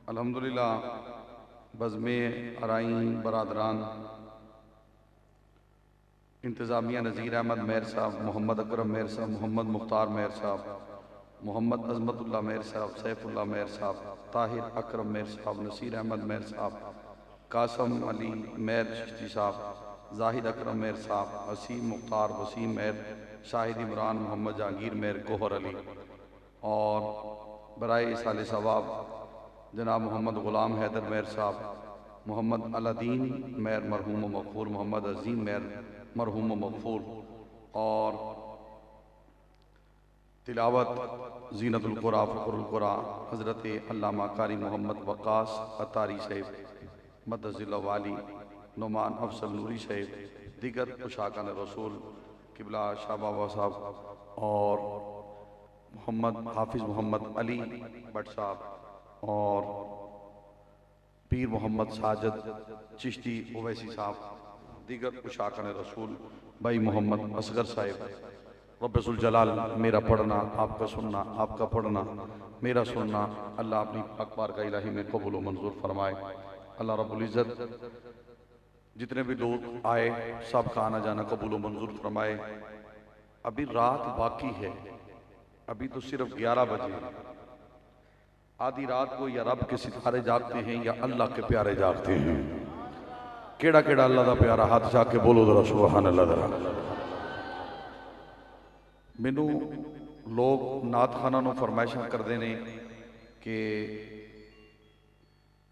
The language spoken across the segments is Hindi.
अल्हम्दुलिल्लाह बज़्मे अराइन बरादरान इंतज़ामिया नज़ीर अहमद मेहर साहब, मोहम्मद अकरम मेहर साहब, मोहम्मद मुख्तार मेहर साहब, मोहम्मद अज़मतुल्लाह मेहर साहब, सैफुल्लाह मेहर साहब, ताहिर अकरम मेहर साहब, नसीर अहमद मेहर साहब, कासम अली मेहर चिश्ती साहब, जाहिद अकरम मेहर साहब, असीम मुख्तार, वसीम मेहर, शाहिद इमरान, मोहम्मद जहांगीर मेहर, गोहर अली और बराए इसाले सवाब जनाब मोहम्मद ग़ुलाम हैदर मेहर साहब, मोहम्मद अलादीन मेहर मरहूम व मग़फ़ूर, मोहम्मद अज़ीम मेहर मरहूम व मग़फ़ूर और तिलावत ज़ीनतुल क़ुरान फ़ख़्रुल क़ुरान हज़रत अल्लामा कारी मोहम्मद वक़ास अतारी साहिब मदज़िल्ला वाली, नुमान अफसल नूरी साहिब, दीगर उशाकान रसूल किबला शाह बाबा साहब और मोहम्मद हाफिज़ मोहम्मद अली भट्ट साहब और पीर मोहम्मद साजिद चिश्ती ओवैसी साहब, दीगर उशाकान रसूल भाई मोहम्मद असगर साहिब। रब्बुल जलाल मेरा पढ़ना, आपका सुनना, आपका पढ़ना, मेरा सुनना अल्लाह अपनी अकबार का इलाही में कबूल मंजूर फरमाए। अल्लाह रब्बुल इज़्ज़त जितने भी लोग आए सब का आना जाना कबूल मंजूर फरमाए। अभी रात बाकी है, अभी तो सिर्फ 11 बजे। आधी रात को या रब के सितारे जागते हैं या अल्लाह के प्यारे जागते हैं। केड़ा केड़ा अल्लाह का प्यारा हाथ जाके बोलो जरा सुभान अल्लाह जरा। मैनू लोग नात खाना नू फरमाइशा करते हैं कि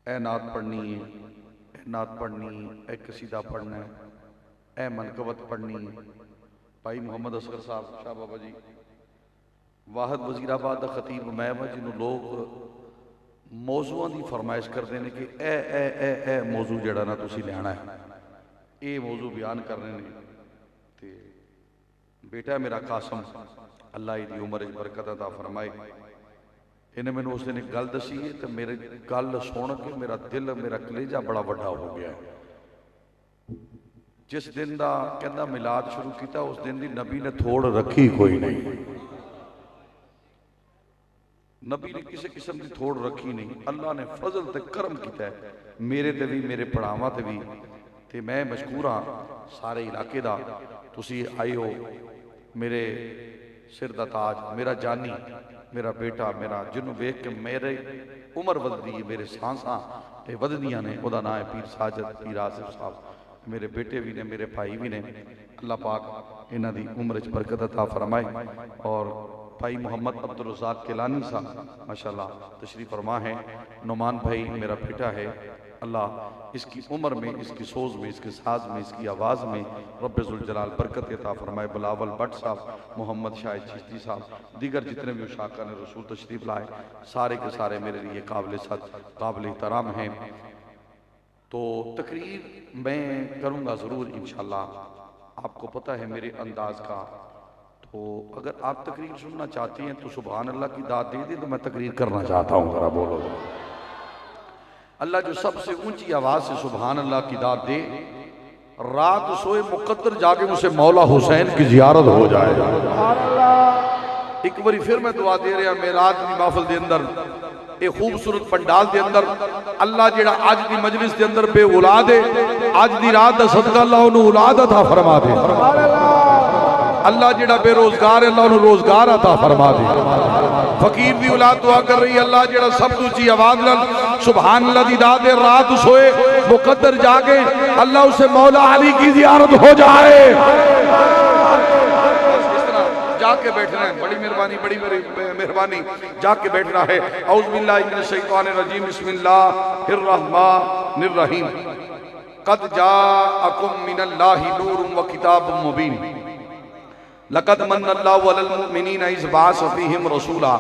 ए नात पढ़नी है, ए नात पढ़नी, ए कसीदा पढ़ना है, ए मनकबत पढ़नी है। भाई मोहम्मद असगर साहब शाह बाबा जी वाहद वजीराबाद का खतीब मैं वा जिन्होंने लोग मौजूआं की फरमाइश करते हैं कि ए मौजू जड़ा ना तुसी लियाना है, ये मौजू बयान करने ने। ते बेटा मेरा कासम अल्लाह दी उम्र बरकत अता फरमाए, इन्हें मैंने उस दिन एक गल दसी है तो मेरे गल सुन के मेरा दिल मेरा कलेजा बड़ा बड़ा हो गया। जिस दिन का कहता मिलाद शुरू किया उस दिन की नबी ने थोड़ रखी कोई नहीं, नबी ने किसी किस्म की थोड़ रखी नहीं। अल्लाह ने फजल ते करम किया है मेरे ते भी, मेरे पढ़ावां ते भी। ते मैं मशकूर हाँ सारे इलाके दा, तुसी आए हो, मेरे सिर दा ताज, मेरा जानी, मेरा बेटा, मेरा जिन्हों वेख के मेरे उम्र वधदी है, मेरे सांसा ते वधदियां ने। उहदा नाम है पीर साजिद, पीर आसिफ साहब, मेरे बेटे भी ने, मेरे भाई भी ने। अल्लाह पाक इन्हां दी उम्र च बरकत अता फरमाए। और भाई मोहम्मद अब्दुल रज़ाक केलानी साहब माशाल्लाह तशरीफ़ फरमा है। नुमान भाई मेरा बेटा है, अल्लाह इसकी उम्र में, इसकी सोच में, इसके साज में, इसकी आवाज़ में रब्बुल जलाल बरकत अता फरमाए। बिलावल भट्ट साहब, मोहम्मद शाहिद चिश्ती साहब, दीगर जितने भी उशाका ने रसूल तशरीफ़ लाए सारे के सारे मेरे लिए काबिल सद काबिल एहतराम हैं। तो तकरीर मैं करूँगा ज़रूर इंशाअल्लाह, आपको पता है मेरे अंदाज का। तो अगर आप तकरीर सुनना चाहती हैं तो सुभान अल्लाह की दाद दे दी तो मैं तकरीर करना चाहता हूँ, जरा बोलो। अल्लाह जो सबसे ऊंची आवाज से सुभान अल्लाह की दाद दे, रात सोए मुकद्दर जाके उसे मौला हुसैन की जियारत हो जाए। एक बारी फिर मैं दुआ दे रहा मेराज की महफिल के अंदर, ये खूबसूरत पंडाल के अंदर अल्लाह जेड़ा आज की मजलिस के अंदर बे औलाद है, आज की रात का सदका अल्लाह उन्हें औलाद अता फरमा दे। अल्लाह जेड़ा बेरोजगार है अल्लाह उन्हें रोजगार अता फरमा दे। फकीर दी औलाद दुआ कर रही है, अल्लाह जेड़ा सब तो ऊंची आवाज नाल सुभान अल्लाह दी दाद है, रात सोए मुकद्दर जाके अल्लाह उसे मौला अली की जियारत हो जाए। जाके बैठना है, बड़ी मेहरबानी, बड़ी मेहरबानी, जाके बैठना है। औज़ु बिल्लाहि मिनश शैतानिर रजीम, बिस्मिल्लाहिर रहमानिर रहीम। क़द जाअकुम मिनल्लाहि नूरुन व किताबुम मुबीन, लक़द मन्नल्लाहु अलल मुमिनीना इज़ बअस फ़ीहिम रसूला,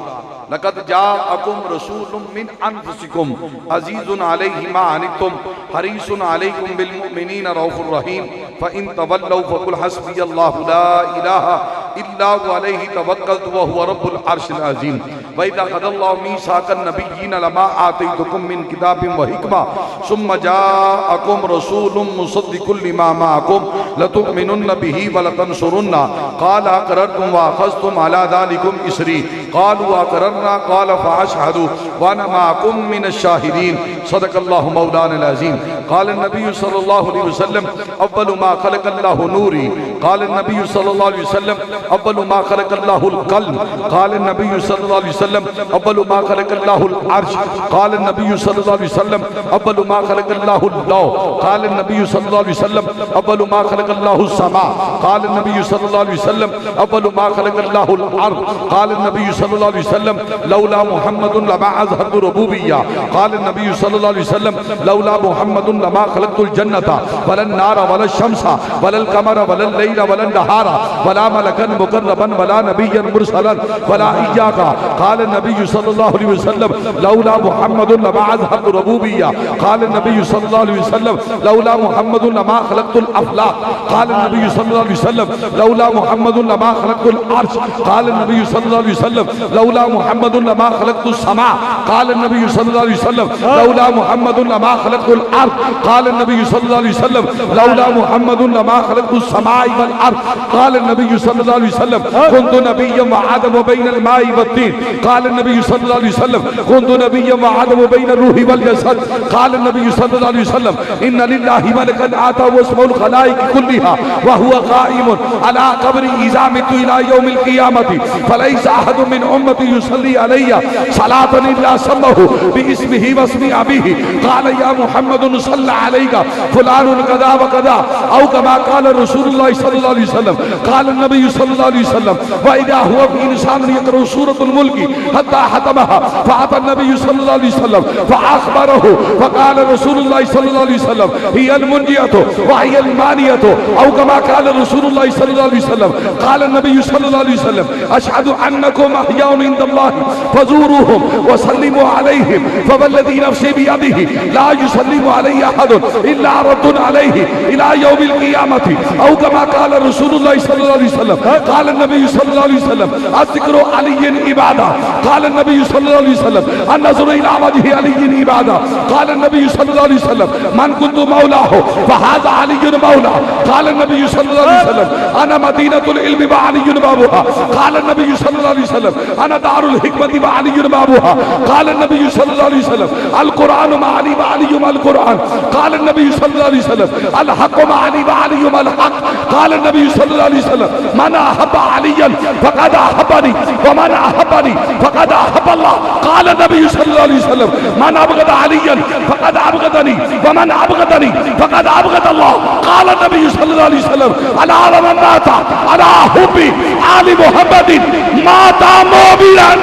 लक़द जाअकुम रसूलुम मिन अनफुसिकुम अज़ीज़ुन अलैहि मा अनित्तुम हरीसुन अलैकुम बिल मुमिनीना रऊफ़ुर रहीम, फ़इन तवल्लौ फ़क़ुल हस्बियल्लाहु ला इलाहा इल्ला हु अलैहि तवक्कलतु व हुवा रब्बुल अर्शिल अज़ीम। व इज़ा ख़ज़ल्लाहु मीसाक़न नबिय्यीना लमा आतैतुकुम मिन किताबिन व हिकमा सुम्मा जाअकुम रसूलुम मुसद्दिक़ुन लिमा मअकुम लतुमिनुन्न बिही व लतंसुरुन्ना क़ाल अक़ररतुम व अख़ज़्तुम अला ज़ालिकुम इसरी क़ालू अक़ररना क़ाल फ़अशहदू व अना मअकुम मिनश शाहिदीन सदक़ल्लाहु मौलाना अज़ीम। क़ाल नबी सल्लल्लाहु अलैहि वसल्लम अव्वलु मा ख़लक़ल्लाहु नूरी क़ाल नबी सल्लल्लाहु अलैहि वसल्लम अव्वलु मा ख़लक़ल्लाहुल क़ल्ब क़ाल नबी सल्लल्लाहु अलैहि वसल्लम अव्वलु मा ख़लक़ल्लाहुल अर्श क़ाल नबी सल्लल्लाहु अलैहि वसल्लम अव्वलु मा ख़लक़ल्लाहुल लौह क़ाल नबी सल्लल्लाहु अलैहि वसल्लम अव्वलु मा ख़लक़ल्लाहुस समा क़ाल नबी सल्लल्लाहु अलैहि वसल्लम अव्वलु मा ख़लक़ल्लाहुल अर्द क़ाल नबी सल्लल्लाहु अलैहि वसल्लम लौला मुहम्मदुन लमा अज़हरतु रुबूबिय्या क़ाल नबी सल्लल्लाहु अलैहि वसल्लम लौला मुहम्मदुन लमा ख़लक़तुल जन्नता वलन नारा वलन शम्सा वलल कमरा वलन लैला वलन नहारा वला मलकन मुक़र्रबन वला नबिय्यन मुरसलन वला इय्याका क़ाल नबी सल्लल्लाहु अलैहि वसल्लम लौला मुहम्मदुन लमा अज़हरतु रुबूबिय्या क़ाल नबी सल्लल्लाहु अलैहि वसल्लम लौला मुहम्मदुन लमा ख़लक़तुल अफ़लाक क़ाल नबी सल्लल्लाहु अलैहि वसल्लम लौला मुहम्मदुन लमा ख़लक़तुल अर्श क़ाल नबी सल्लल्लाहु अलैहि वसल्लम लौला मुहम्मदुन लमा ख़लक़तुस समा क़ाल नबी सल्लल्लाहु अलैहि वसल्लम लौला मुहम्मदुन लमा ख़लक़तुल अर्द क़ाल नबी सल्लल्लाहु अलैहि वसल्लम लौला मुहम्मदुन लमा ख़लक़तुस समाई वल अर्द क़ाल नबी सल्लल्लाहु अलैहि वसल्लम कुन्तु नबिय्यन व आदम बैनल माई वत्तीन क़ाल नबी सल्लल्लाहु अलैहि वसल्लम कुन्तु नबिय्यन व आदम बैनर रूहि वल जसद क़ाल नबी सल्लल्लाहु अलैहि वसल्लम इन्ना लिल्लाहि मलकन आताहु इस्मुल खलाइक कुल्लिहा व हुवा क़ाइमुन अला क़ब्रि इज़ा मितु इला यौमिल क़ियामति फलैसा अहदुम मिन उम्मती युसल्ली अलैया सलातन इल्ला सम्महु बिइस्मिहि व इस्मि अबीहि क़ाल या मुहम्मदुन सल्ला अलैका फुलानुन कज़ा व कज़ा औ कमा क़ाल रसूलुल्लाह सल्लल्लाहु अलैहि वसल्लम क़ाल नबी सल्लल्लाहु अलैहि वसल्लम व इज़ा हुवा इंसान यक़रउ सूरतुल मुल्क हत्ता हतमहा फ़अता नबी सल्लल्लाहु अलैहि वसल्लम फ़अख़बरहु फ़क़ाल रसूलुल्लाह सल्लल्लाहु अलैहि वसल्लम हियल मुनजियतु व हियल मानियतु औ कमा क़ाल रसूलुल्लाह सल्लल्लाहु अलैहि वसल्लम क़ाल नबी सल्लल्लाहु अलैहि वसल्लम अशहदु अन्नकुम अहयाउन इंदल्लाहि फज़ूरुहुम व सल्लिमु अलैहिम फवल्लज़ी नफ़्सी बियदिहि ला युसल्लिमु अलैहि अहदुन इल्ला रद्दुन अलैहि इला यौमिल क़ियामति औ कमा क़ाल रसूलुल्लाह सल्लल्लाहु अलैहि वसल्लम क़ाल नबी सल्लल्लाहु अलैहि वसल्लम अज़्ज़िक्रु अलिय्यिन इबादा क़ाल नबी सल्लल्लाहु अलैहि वसल्लम अन्नज़रु इला वजहि अलिय्यिन इबादा क़ाल नबी सल्लल्लाहु अलैहि वसल्लम मन कुन्तु मौलाहु फ़हाज़ा अलिय्युन मौला क़ाल नबी सल्लल्लाहु अलैहि वसल्लम अना मदीनतुल इल्मि व अलिय्युन बाबुहा क़ाल नबी सल्लल्लाहु अलैहि वसल्लम अना दारुल हिकमति व अलिय्युन बाबुहा क़ाल नबी सल्लल्लाहु अलैहि वसल्लम अल कुरान मअली व अलिय्युम अल कुरान क़ाल नबी सल्लल्लाहु अलैहि वसल्लम अल हक़्क़ु मअली व अलिय्युम अल हक़्क़ क़ाल नबी सल्लल्लाहु अलैहि वसल्लम मन अहब्ब अलिय्यन फ़क़द अहब्बनी व मन अहब्बनी फ़क़द अहब्बल्लाह क़ाल नबी सल्लल्लाहु अलैहि वसल्लम मन अबग़द अलिय्यन फ़क़द अबग़दनी व मन अबग़दनी फ़क़द अबग़दल्लाह क़ाल नबी सल्लल्लाहु अलैहि वसल्लम अला मन माता अला हुब्बी आलि मुहम्मदिन माता मोमिनन।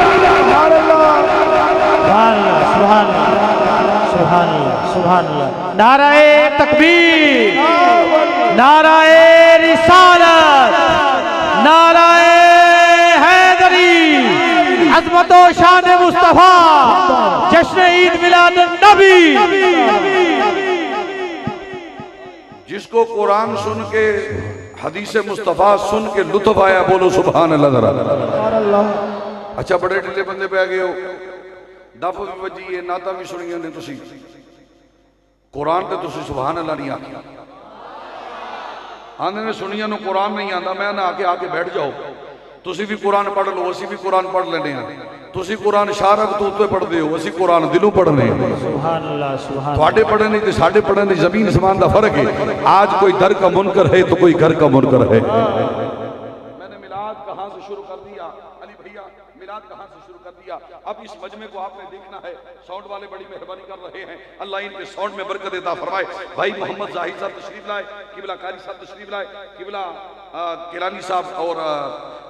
नाराए तकबीर, नाराए रिसालत, नाराए हैदरी, अज़मत व शान मुस्तफा, जश्न ईद मिलाद नबी। जिसको कुरान सुन के हदीस मुस्तफ़ा सुन के लुत्फ आया बोलो सुभान अल्लाह ज़रा। अच्छा बड़े ढिले बंदे पे आ गए हो, दफ भी बजी है, नाता भी सुनिया ने तुसी, कुरान ते तुसी सुभान अल्लाह नहीं आखिया। आंदे ने सुनिया नु कुरान नहीं आंदा, मैं ना आके आके बैठ जाओ, तुसी भी कुरान पढ़ लो, असी भी कुरान पढ़ लेने हैं। तुसी कुरान शारक तू उत्ते पढ़ते हो, असी कुरान दिलों पढ़ने हैं। सुभान अल्लाह, सुभान थोड़े पढ़े नहीं तो साढ़े पढ़े नहीं, जमीन आसमान का फर्क है। आज कोई दर का मुनकर है तो कोई घर का मुनकर है। मैंने मिलाद कहाँ से शुरू कर दिया अली भैया, मिलाद कहाँ से शुरू कर दिया। अब इस मजमे को आपने देखना है, साउंड वाले बड़ी मेहरबानी कर रहे हैं, अल्लाह इनके साउंड में बरकत देता फरमाए। भाई मोहम्मद जाहिद साहब तशरीफ लाए, किबला कारी साहब तशरीफ लाए, किबला किलानी साहब और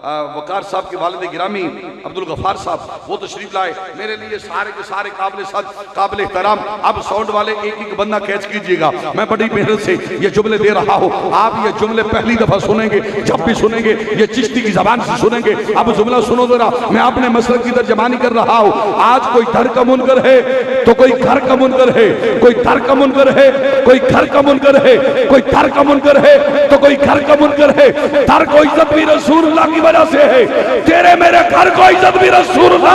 वकार साहब के वालिद गिरामी अब्दुल गफार साहब वो तशरीफ लाए। मेरे लिए सारे के सारे काबिल सद काबिल एहतराम। अब साउंड वाले एक एक बंदा कैच कीजिएगा, मैं बड़ी मेहनत से ये जुमले दे रहा हूँ। आप ये जुमले पहली दफा सुनेंगे, जब भी सुनेंगे ये चिश्ती की जबान से सुनेंगे। अब जुमला सुनो जरा, मैं अपने मसलक की तर्जमानी कर रहा हूँ। आज कोई दर का मुनकर है तो कोई घर का मुनकर है, कोई दर का मुनकर है, कोई घर का मुनकर है, कोई दर का मुनकर है तो कोई घर का मुनकर है। दर को इज्जत भी रसूलुल्लाह की वजह से है, तेरे मेरे घर को इज्जत भी रसूलुल्लाह।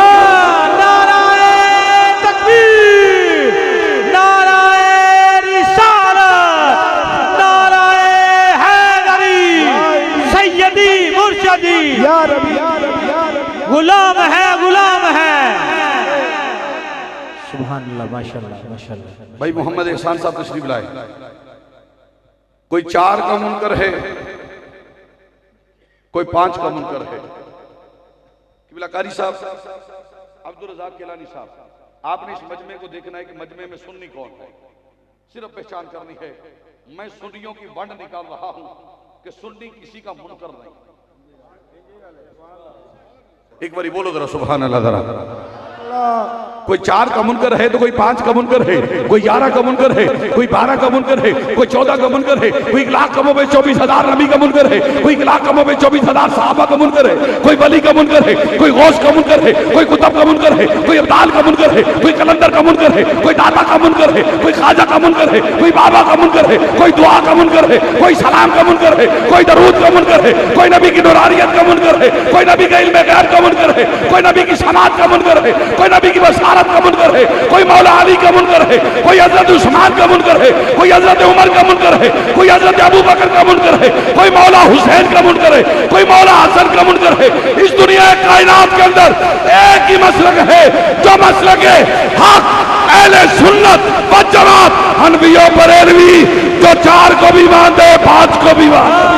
नाराए तकबीर, नाराए रिसालत, नाराए हैदरी। माशाल्लाह माशाल्लाह माशाल्लाह। भाई मोहम्मद एहसान साहब तशरीफ लाए। कोई 4 का मुनकर है, कोई 5 का मुनकर है। किबला कारी साहब अब्दुल रज़ाक केलानी साहब, आपने इस मजमे को देखना है कि मजमे में सुन्नी कौन है, सिर्फ पहचान करनी है। मैं सुन्नियों की वंड निकाल रहा हूं कि सुन्नी किसी का मुनकर नहीं। एक बारी बोलो जरा सुभान अल्लाह जरा। कोई 4 का मुनकर है तो कोई 5 का मुनकर है, कोई 11 का मुनकर है, कोई 12 का मुनकर है, कोई 14 का मुनकर है, कोई 1 लाख कमों में 24,000 नबी का मुनकर है, कोई 1 लाख कमों में 24,000 सहाबा का मुनकर है, कोई वली का मुनकर है, कोई गौस का मुनकर है, कोई कुतुब का मुनकर है, कोई अब्दाल का मुनकर है, कोई कलंदर का मुनकर है, कोई दाता का मुनकर है, कोई खाजा का मुनकर है, कोई बाबा का मुनकर है, कोई दुआ का मुनकर है, कोई सलाम का मुनकर है, कोई दरूद का मुनकर है, कोई नबी की नूरानियत का मुनकर है, कोई नबी के इल्म गैब का मुनकर है, कोई नबी की समात का मुनकर है, कोई नबी की बसारत का मुनकर है, कोई मौला अली का मुनकर है, कोई हजरत उस्मान का मुनकर है, कोई हजरत उमर का मुनकर है, कोई हजरत अबू बकर का मुनकर है, कोई मौला हुसैन का मुनकर है, कोई मौला हसन का मुनकर है। इस दुनिया कायनात के अंदर एक ही मसलक है जो मसलक है हक अहले सुन्नत व जमात हनफियों बरेलवी, जो 4 को भी मानते हैं 5 को भी मानते हैं।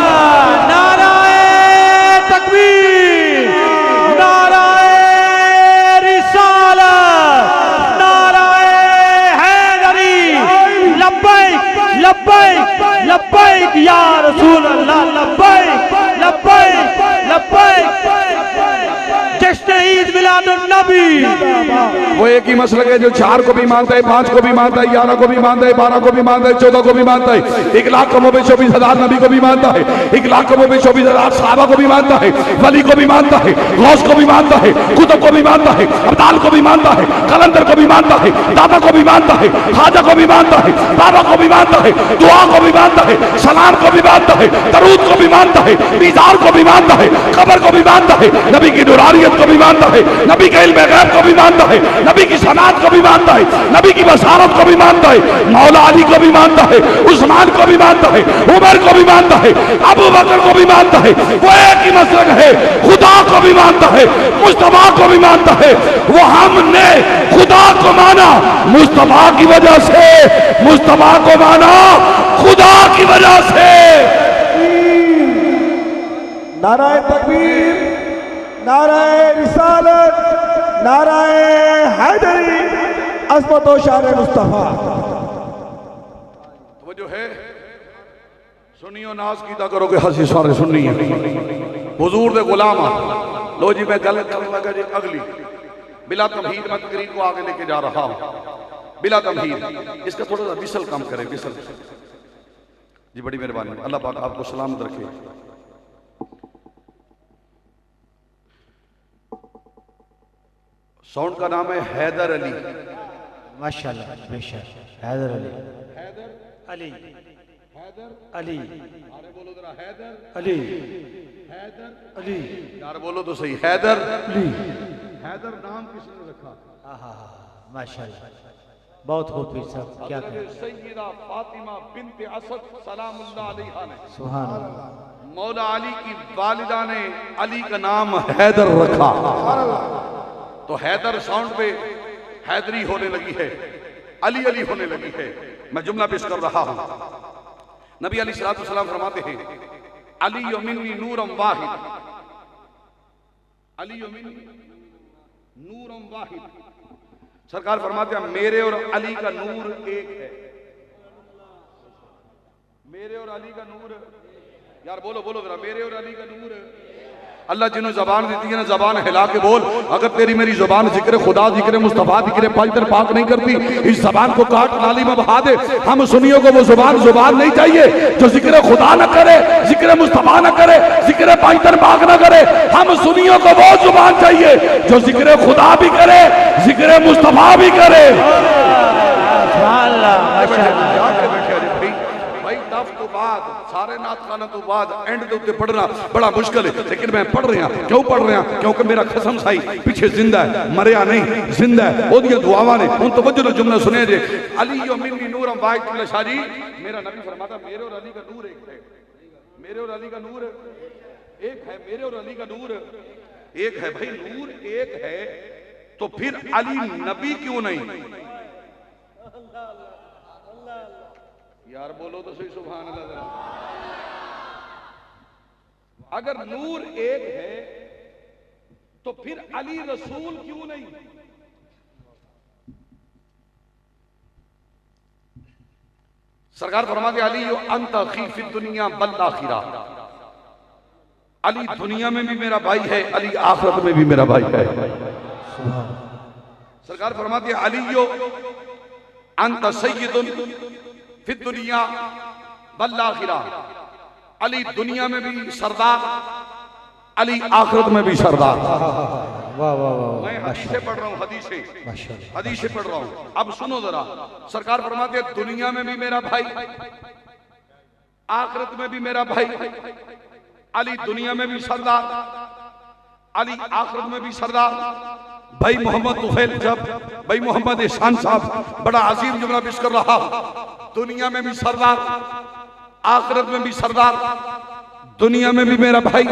नाराए तकबीर, नाराए रिसालत, नाराए हैदरी, लब्बैक लब्बैक लब्बैक या रसूल अल्लाह, लब्बैक लब्बैक लब्बैक। जश्न ईद मिलादुन नबी। वो एक ही मसलक है जो 4 को भी मानता है, 5 को भी मानता है, 11 को भी मानता है, 12 को भी मानता है, 14 को भी मानता है, 1 लाख कमों में 24,000 नबी को भी मानता है, 1 लाख कमों में 24,000 सहाबा को भी मानता है, वली को भी मानता है, गौस को भी मानता है, कुतुब को भी मानता है, अब्दाल को भी मानता है, कलंदर को भी मानता है, दादा को भी मानता है, खाजा को भी मानता है, बाबा को भी मानता है, दुआ को भी मानता है, सलाम को भी मानता है, दरूद को भी मानता है, मीज़ार को भी मानता है, कब्र को भी मानता है, नबी की नूरानियत को भी मानता है, नबी के इल्म गैब को भी मानता है, नबी की सनात को भी मानता है, नबी की बसारत को भी मानता है, मौला अली को भी मानता है, उस्मान को भी मानता है, उमर को भी मानता है, अबू बकर को भी मानता है। वो एक ही मसलक है, खुदा को भी मानता है, मुस्तफा को भी मानता है। वो हमने खुदा को माना मुस्तफा की वजह से, मुस्तफा को माना खुदा की वजह से। नाराए तकबीर, नाराए रिसालत, नाराए हैदरी, अज़मत व शान मुस्तफा। वो जो है सुनियो नाज कीदा करो कि हसी सारे सुन्नी है, हुजूर दे गुलाम आ। लो जी मैं गल करने लगा जी अगली, बिला तमहीद मैं तकरीर को आगे लेके जा रहा हूं, बिला तमहीद। इसका थोड़ा सा विसल कम करें, विसल जी, बड़ी मेहरबानी, अल्लाह पाक आपको सलामत रखे। साउंड का नाम है हैदर अली। माशाल्लाह बेशक हैदर अली, हैदर अली, हैदर अली, अरे बोलो जरा हैदर अली, हैदर अली, यार बोलो तो सही, हैदर अली। हैदर नाम किसने रखा? माशाल्लाह बहुत खूब पीर साहब, क्या हज़रत कहें। सैयदा फातिमा बिन्त असद सलामुल्लाह अलैहा ने सुभान अल्लाह। मौला अली की वालिदा ने अली का नाम हैदर रखा। तो हैदर साउंड पे हैदरी होने लगी है, अली अली होने लगी है। मैं जुमला पेश कर रहा हूं। नबी अलैहिस्सलातु वस्सलाम फरमाते हैं अली मिन्नी नूरम वाहिद, अली मिन्नी नूरम वाहिद। सरकार फरमाते हैं मेरे और अली का नूर एक है, मेरे और अली का नूर। यार बोलो बोलो जरा, मेरे और अली का नूर। अल्लाह जिन्होंने जबान दी है ना, जबान हिला के बोल। अगर तेरी मेरी जबान जिक्र खुदा, जिक्र मुस्तफा, जिक्र पाइतर पाक नहीं करती, इस जबान को काट नाली में बहा दे। हम सुनियों को वो जुबान नहीं चाहिए जो जिक्र खुदा न करे, जिक्र मुस्तफा न करे, जिक्र पाइतर पाक न करे। हम सुनियों को वो जुबान चाहिए जो जिक्र खुदा भी करे, जिक्र मुस्तफा भी करे। तो बाद सारे नात खाना तो बाद एंड के उत्ते पढ़ना बड़ा मुश्किल है, लेकिन मैं पढ़ रहा। क्यों पढ़ रहा? क्योंकि मेरा कसम साई पीछे जिंदा है, मरिया नहीं, जिंदा है। ओदियां दुआवां ने हुन तवज्जो नाल जुमला सुने जे। अली यो मिन्नी नूरम वाहिद शादी, मेरा नबी फरमाता मेरे और अली का नूर एक है, मेरे और अली का नूर एक है, मेरे और अली का नूर एक है। भाई नूर एक है तो फिर अली नबी क्यों नहीं? यार बोलो तो सही सुभान अल्लाह जरा। अगर नूर एक है तो फिर अली रसूल क्यों नहीं? सरकार फरमाते अली यो अंत अखी फिद दुनिया बल आखिरा। अली दुनिया में भी मेरा भाई है, अली आखिरत में भी मेरा भाई है। सरकार फरमाते अली यो अंत सय्यदुन फिद दुनिया बल आखिरा। अली दुनिया में भी सरदार, अली आखिरत में भी सरदार। वाह वाह वाह, मैं हदीसें पढ़ रहा हूँ, हदीसें पढ़ रहा हूँ। अब सुनो जरा, सरकार फरमाते हैं दुनिया में भी मेरा भाई, आखिरत में भी मेरा भाई। अली दुनिया में भी सरदार, अली आखिरत में भी सरदार। भाई मोहम्मद तुफैल जब भाई मोहम्मद एहसान साहब बड़ा अजीम जुमला पेश कर रहा हूं। दुनिया में भी सरदार, आखिरत में भी सरदार। दुनिया में भी मेरा भाई,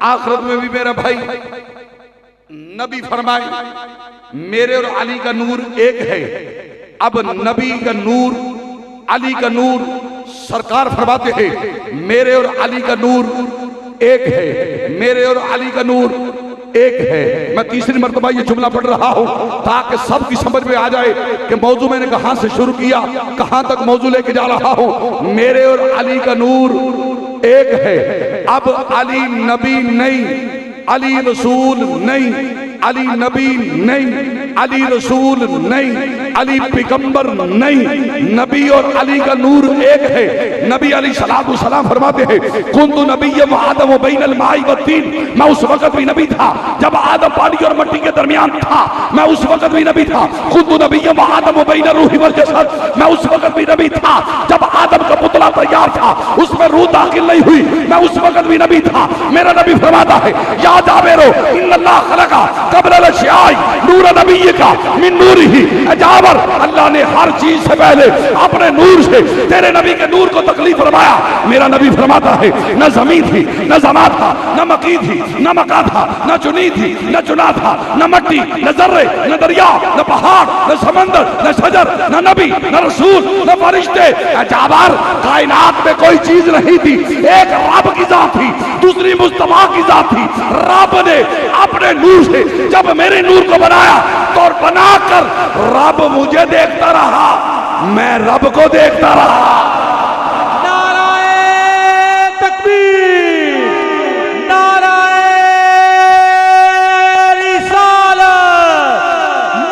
आखिरत में भी मेरा भाई। नबी फरमाए मेरे और अली का नूर एक है। अब नबी का नूर, अली का नूर, सरकार फरमाते हैं मेरे और अली का नूर एक है, मेरे और अली का नूर एक है। मैं तीसरी मर्तबा ये जुमला पढ़ रहा हूं ताकि सबकी समझ में आ जाए कि मौजू मैंने कहां से शुरू किया, कहां तक मौजू लेके जा रहा हूं। मेरे और अली का नूर एक है। अब अली नबी नहीं, अली रसूल नहीं, अली नबी नहीं, अली रसूल नहीं, अली पैगंबर नहीं। नबी और अली का नूर एक है। नबी अली सलातु सलाम फरमाते हैं कुन्तु नबिय्यम व आदम बैनल माई व तीन। मैं उस वक्त भी नबी था जब आदम पानी और मिट्टी के दरमियान था। मैं उस वक्त भी नबी था। कुन्तु नबिय्यम व आदम बैन रूहि वल जसद। मैं उस वक्त भी नबी था जब आदम का पुतला तैयार था, उसमें रूह दाखिल नहीं हुई। मैं उस वक्त भी नबी था। मेरा नबी फरमाता है या जाबेरो इन्नल्लाह खलका कब्ल अल-अशियाई नूर नबी का मिन नूरिही। जाबर, अल्लाह ने हर चीज से पहले अपने नूर से तेरे नबी के नूर को तकलीफ फरमाया। मेरा नबी फरमाता है न जमीन थी, न जमा था, न मकी थी, न मका था, न चुनी थी, न चुना था, न मट्टी, न जर्रे, न दरिया, न पहाड़, न समंदर, न शजर, न नबी, न रसूल, न फरिश्ते। जाबर, कायनात में कोई चीज नहीं थी। एक रब की जात थी, दूसरी मुस्तफा की जात थी। रब ने अपने नूर से जब मेरे नूर को बनाया तो बनाकर रब मुझे देखता रहा, मैं रब को देखता रहा। नाराए तकबीर, नाराए रिसालत,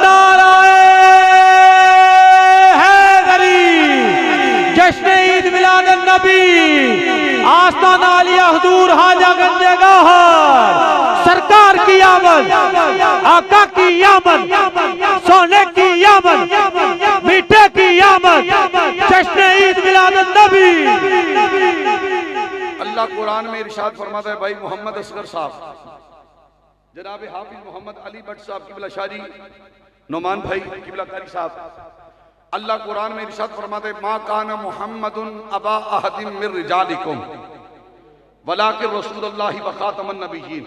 नाराए हैदरी। जश्न ईद मिलाद नबी, आस्ताना आलिया हुजूर हाजा गंजे गौहर। सरकार की आमद, आका की आमद, सोने की आमद, मीठे की आमद, जश्न ईद मिलाद नबी। अल्लाह कुरान में इरशाद फरमाता है भाई मोहम्मद असगर साहब, जनाब हाफिज मोहम्मद अली भट्ट साहब किबला शारी, नोमान भाई किबला कारी साहब। अल्लाह कुरान में इरशाद फरमाता है मा काना मुहम्मदुन अबा अहदिम मिर रिजालिकुम वलाकिन रसूलुल्लाह व खातमन नबिय्यीन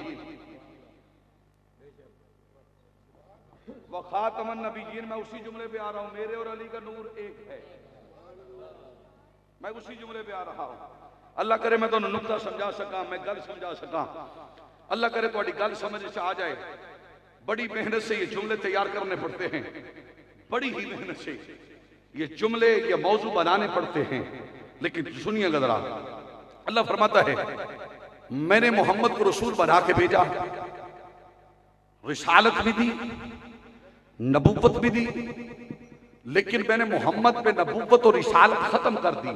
व खातमन नबिय्यीन। मैं उसी जुमले पे आ रहा हूं, मेरे और अली का नूर एक है। मैं उसी जुमले पे आ रहा हूं। अल्लाह करे मैं दोनों नुक्ता समझा सका, मैं गल समझा सका। अल्लाह करे तुम्हारी गल समझ से आ जाए। बड़ी मेहनत से ये जुमले तैयार करने पड़ते हैं, बड़ी ही मेहनत से ये जुमले, ये मौजू बनाने पड़ते हैं। लेकिन सुनिएगा जरा, अल्लाह फरमाता है मैंने मोहम्मद को रसूल बना के भेजा, रिसालत भी दी, नबूवत भी दी, लेकिन मैंने मोहम्मद पे नबूवत और रिसालत खत्म कर दी।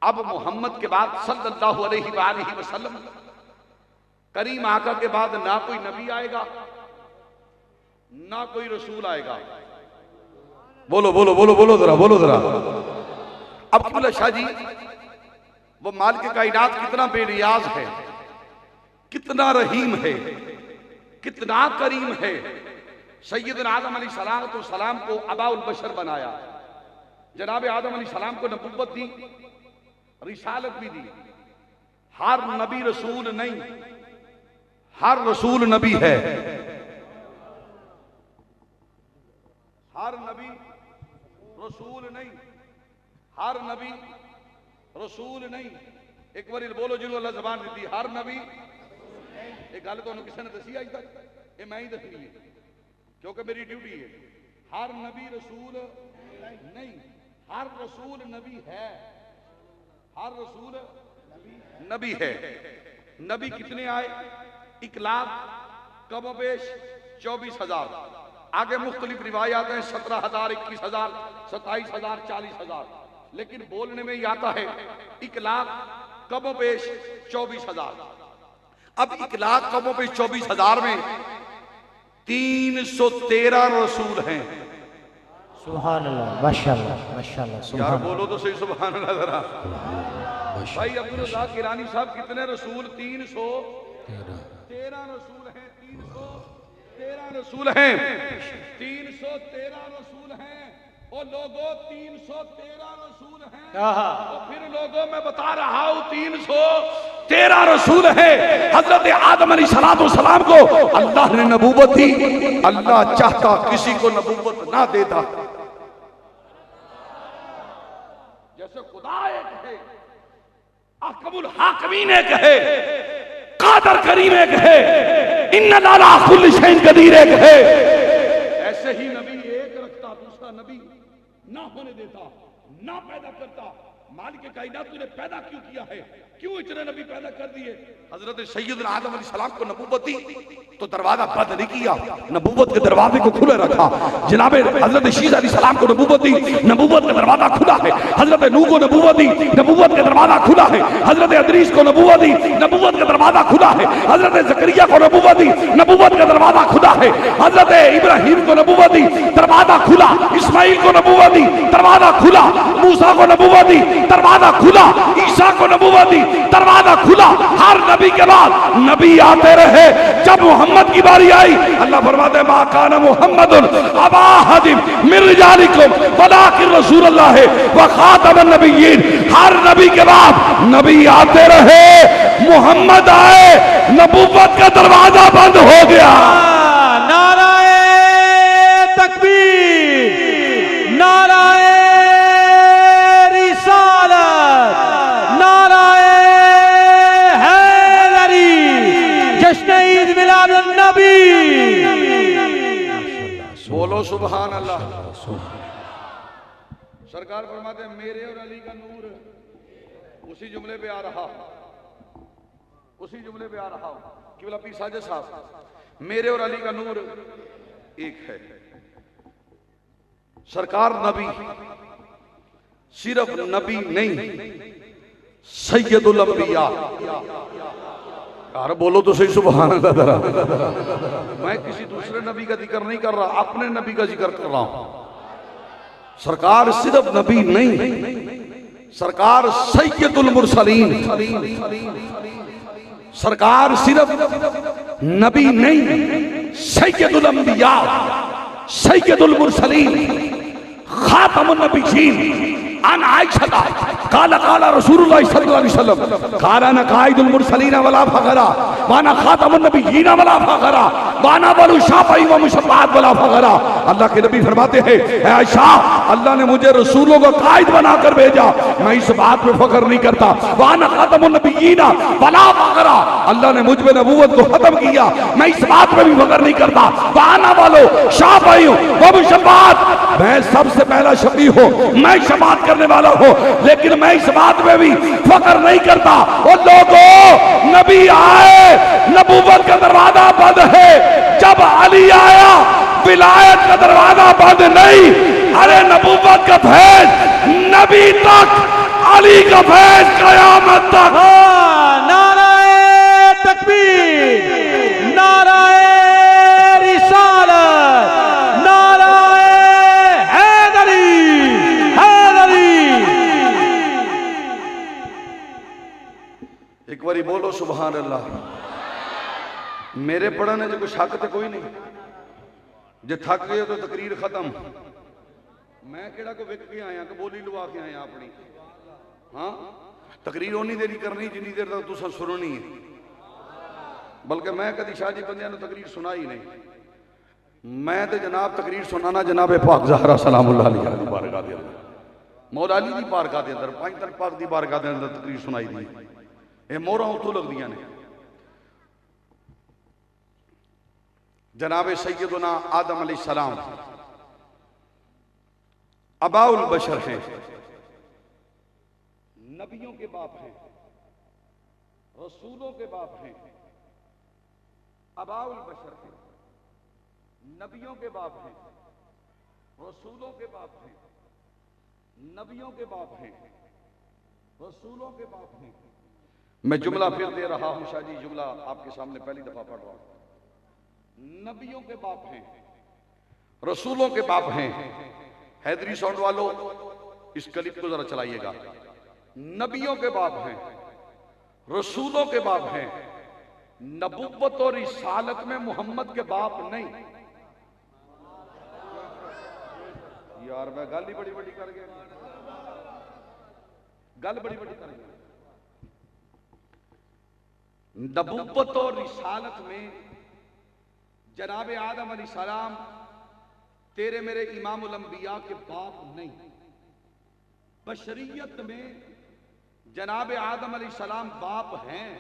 अब मोहम्मद के बाद सल्लल्लाहु अलैहि वसल्लम करीम आका के बाद ना कोई नबी आएगा ना कोई रसूल आएगा। बोलो बोलो बोलो बोलो जरा, बोलो जरा। अब किबला शाह जी, वो मालिक कायनात कितना बेनियाज है, कितना रहीम है, कितना करीम है। सैयदना आदम अलैहिस्सलाम को अबाउल बशर बनाया। जनाब आदम अलैहिस्सलाम को नबूवत दी, रिसालत भी दी। हर नबी रसूल नहीं, हर रसूल नबी है। हर नबी रसूल नहीं, हर नबी रसूल नहीं, एक बार बोलो जिन्होंने अल्लाह जबान दी, हर नबी एक गल तो किसी ने दसी अज तक, ये मैं ही दसनी है क्योंकि मेरी ड्यूटी है। हर नबी रसूल नहीं, हर रसूल नबी है, हर रसूल नबी है। नबी कितने आए? 1,00,000 कमोबेश 24,000, आगे मुख्तलिफ रिवायात हैं 17,000, 21,000, 27,000, 40,000, लेकिन बोलने में ही आता है 1,00,000 कमोबेश 24,000। अब 1,00,000 कमोबेश 24,000 में 313 रसूल हैं। सुभान अल्लाह, माशाअल्लाह माशाअल्लाह। यार बोलो तो सही सुभान अल्लाह जरा। भाई अब्दुल रज़ाक गिलानी साहब कितने रसूल? 313 रसूल हैं, 313 रसूल हैं, 313 रसूल हैं। ओ लोगों 313 रसूल हैं, तो फिर लोगों मैं बता रहा हूं 313 रसूल हैं। हजरत आदम अलैहिस्सलाम को अल्लाह ने नबूवत दी, अल्लाह चाहता किसी को नबूवत ना देता। जैसे खुदा एक है, अहकमुल हाकिमीन एक है, कादर करीम एक है, इन्ना अला कुल्ली शैइन कदीर एक है। ऐसे ही नबी एक रखता, दूसरा नबी ना होने देता, ना पैदा करता। मालिक कायनात तूने पैदा क्यों किया है? क्यों इतने नबी पैदा कर दिए? हजरत सैयदना आदम अलैहिस्सलाम को नबूवत दी तो दरवाजा बंद नहीं किया, नबूवत के दरवाजे को खुला रखा। जनाब हजरत शीशा अलैहिस्सलाम को नबूवत दी, नबूवत का दरवाजा खुला है। हजरत नूह को नबूवत दी, नबूवत का दरवाजा खुला है। हजरत अदरीस को नबूवत दी, नबूवत का दरवाजा खुला है। हजरत जकरिया को नबूवत दी, नबूवत का दरवाजा खुला है। हजरत इब्राहिम को नबूवत दी, दरवाजा खुला। इस्माइल को नबूवत दी, दरवाजा खुला। मूसा को नबूवत दी, दरवाजा खुला। ईसा को नबूवत दी, दरवाजा खुला। हर नबी के बाद नबी आते रहे। जब मोहम्मद की बारी आई, अल्लाह फरमाते मा काना मुहम्मदुन अबा अहदिम मिन रिजालिकुम वलाकिन रसूलुल्लाह व खातमुन नबिय्यीन। हर नबी के बाद नबी आते रहे, मोहम्मद आए, नबूवत का दरवाजा बंद हो गया। नाराए तकबीर, नाराए रिसालत, नाराए हैदरी, जश्न ईद मिलाद नबी। बोलो सुभान अल्लाह। सरकार फरमाते हैं मेरे और अली का नूर उसी जुमले पे आ रहा, उसी जुमले पे आ रहा कि पीर साजिद साहब, मेरे और अली का नूर एक है। सरकार नबी, सिर्फ नबी नहीं, सैयदुल अंबिया। यार बोलो तो सही सुभान अल्लाह जरा। मैं किसी दूसरे नबी का जिक्र नहीं कर रहा, अपने नबी का जिक्र कर रहा हूं। सरकार सिर्फ नबी नहीं, सरकार सैयदुल मुरसलीन। सरकार सिर्फ नबी नहीं, सैयदुल अंबिया, सैयदुल मुरसलीन, खातमुन नबिय्यीन। अन आयशा काला काला रसूलुल्लाह सल्लल्लाहु अलैहि वसल्लम काला ना काइदुल मुरसलीन वला फखरा वाना खातमुन नबिय्यीन वला फखरा वाना वलु शाफई व मुशब्बात वला फखरा। अल्लाह के नबी फरमाते हैं, आयशा अल्लाह ने मुझे रसूलों का कायद बनाकर भेजा, मैं इस बात पे फख्र नहीं करता। वाना खातमुन नबिय्यीन वला फखरा, अल्लाह ने मुझ में नबूवत को खत्म किया, मैं इस बात पे भी फख्र नहीं करता। वाना वलु शाफई व मुशब्बात, मैं सबसे पहला शफी हूं, मैं शफाअत करने वाला हो, लेकिन मैं इस बात में भी फख्र नहीं करता। और लोगों नबी आए, नबूवत का दरवाजा बंद है। जब अली आया, विलायत का दरवाजा बंद नहीं। अरे नबूवत का फैज नबी तक, अली का फैज कयामत तक। नाराए तकबीर, नाराए रिसालत, नाराए हैदरी, हैदरी। एक बारी बोलो सुभान अल्लाह। मेरे पढ़ने जो कोई शक तो कोई नहीं, जे थक गए तो तकरीर खत्म। मैं केड़ा को विक के आया कि बोली लुआ के आया अपनी। हाँ तकरीर उन्नी देर करनी जिन्नी देर तक तुसा सुननी है, बल्कि मैं कभी शाह जी बंदियां तकरीर सुनाई नहीं। मैं तो जनाब तकरीर सुनाना जनाब पाक ज़हरा सलामुल्लाह अलैहा दी बारगाह दे अंदर। मौला अली दी बारगाह दे अंदर पांचतन पाक दी बारगाह दे अंदर तकरीर सुनाई दी। ये मोहरां उत्थों लगदियां ने। जनाब सैयदना आदम अलैहिस्सलाम अबाउल बशर हैं, नबियों के बाप हैं, रसूलों के बाप हैं। अबाउल बशर हैं, नबियों के बाप हैं, रसूलों के बाप हैं, नबियों के बाप हैं, रसूलों के बाप हैं। मैं जुमला फिर दे रहा हूं शाह जी, जुमला आपके सामने पहली दफा पढ़ रहा हूं। नबियों के बाप हैं, रसूलों के बाप हैं। हैदरी साउंड वालों इस क्लिप को जरा चलाइएगा। नबियों के बाप हैं, रसूलों के बाप हैं। नबुव्वत और रिसालत में मोहम्मद के बाप नहीं। यार मैं गल ही बड़ी बड़ी कर गया, गल बड़ी बड़ी कर गया। नबुव्वत और रिसालत में जनाब आदम अलैहिस्सलाम तेरे मेरे इमामुल अंबिया के बाप नहीं। बशरियत में जनाब आदम अलैहिस्सलाम बाप हैं,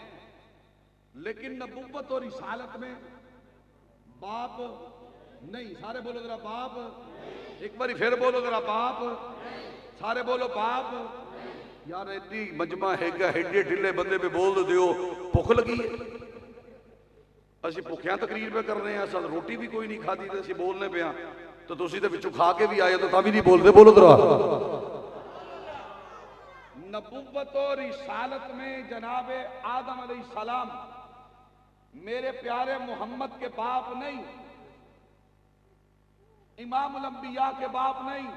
लेकिन नबुव्वत और रिसालत में बाप नहीं। सारे बोलो जरा बाप, एक बार फिर बोलो जरा बाप, सारे बोलो बाप। यार एडी मजमा हैगा, एडे ढिले बंदे पे बोल दो भुख लगी है। असि भुखिया तकरीर पे कर रहे हैं, अस रोटी भी कोई नहीं खाधी तो असि बोलने पे हाँ, तो तुसी तो विचों खा के भी आए तो तभी नहीं बोलते। बोलो जरा। नबुव्वत और रिसालत में जनाब आदम अलैहिस्सलाम मेरे प्यारे मोहम्मद के बाप नहीं, इमामुल अंबिया के बाप नहीं।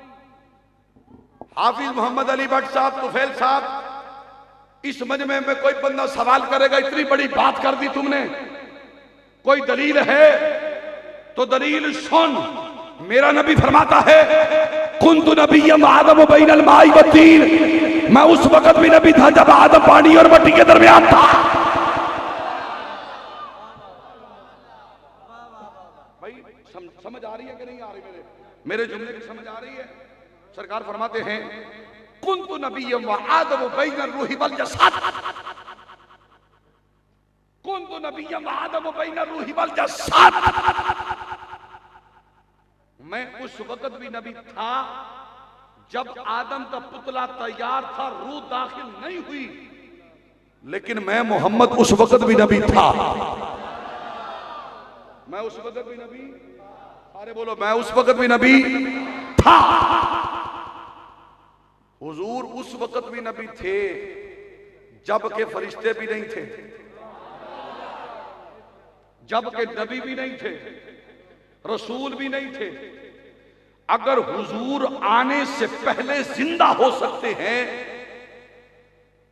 हाफिज मोहम्मद अली भट्ट साहब, तुफैल साहब, इस मजमे में कोई बंदा सवाल करेगा इतनी बड़ी बात कर दी तुमने, कोई दलील है तो दलील सुन। मेरा नबी फरमाता है कुन्तु नबिय्यम आदम बैनल माई वत्तीन, मैं उस वक्त भी नबी था जब आदम पानी और मिट्टी के दरमियान था। भाई समझ आ रही है कि नहीं आ रही? मेरे जुमले की समझ आ रही है? सरकार फरमाते हैं कुन्तु नबिय्यम व आदम बैनल रूहि वल जसद, कुन्तु नबिय्यम आदम बैनल रूहि वल जसद। मैं उस वक्त भी नबी था जब आदम का पुतला तैयार था, रूह दाखिल नहीं हुई, लेकिन मैं मोहम्मद उस वक्त भी नबी था। मैं उस वक्त भी नबी, सारे बोलो मैं उस वक्त भी नबी था। हुजूर उस वक्त भी नबी थे जब के फरिश्ते भी नहीं थे, जब के नबी भी नहीं थे, रसूल भी नहीं थे। अगर हुजूर आने से पहले जिंदा हो सकते हैं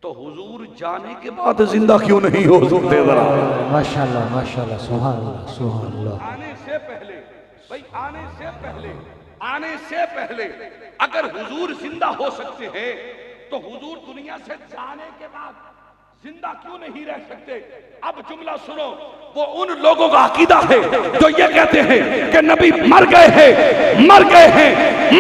तो हुजूर जाने के बाद जिंदा क्यों नहीं हो सकते? जरा माशाल्लाह माशाल्लाह, सुभान अल्लाह सुभान अल्लाह। आने से पहले, भाई आने से पहले, आने से पहले अगर हुजूर जिंदा हो सकते हैं तो हुजूर दुनिया से जाने के बाद जिंदा क्यों नहीं रह सकते? अब जुमला सुनो, वो उन लोगों का अकीदा है जो ये कहते हैं कि नबी मर गए हैं, मर गए हैं,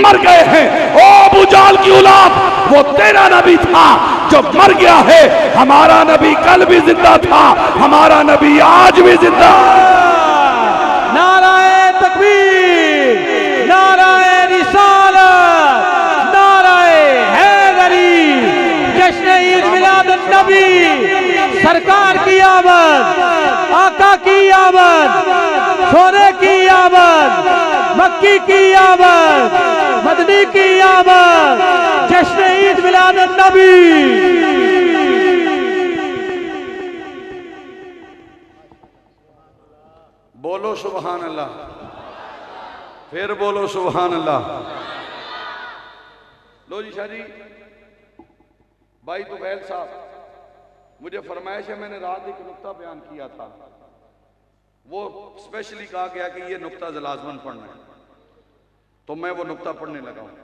मर गए हैं। ओ अबू जाल की औलाद, वो तेरा नबी था जो मर गया है। हमारा नबी कल भी जिंदा था, हमारा नबी आज भी जिंदा। नाराए तकबीर, नाराए रिसालत, नाराए हैदरी, जश्न ईद मिलादुन नबी, सरकार की आमद, आका की आमद, सोने की आमद, मक्की की आमद, मदनी की आमद, जश्न ईद मिलादुन नबी। बोलो सुभान अल्लाह, फिर बोलो सुभान अल्लाह। लो जी शाह जी, भाई तुफैल साहब, मुझे फरमाइश है, मैंने रात एक नुक्ता बयान किया था, वो स्पेशली कहा गया कि ये नुक्ता लाजमन पढ़ना है, तो मैं वो नुक्ता पढ़ने लगा हूं।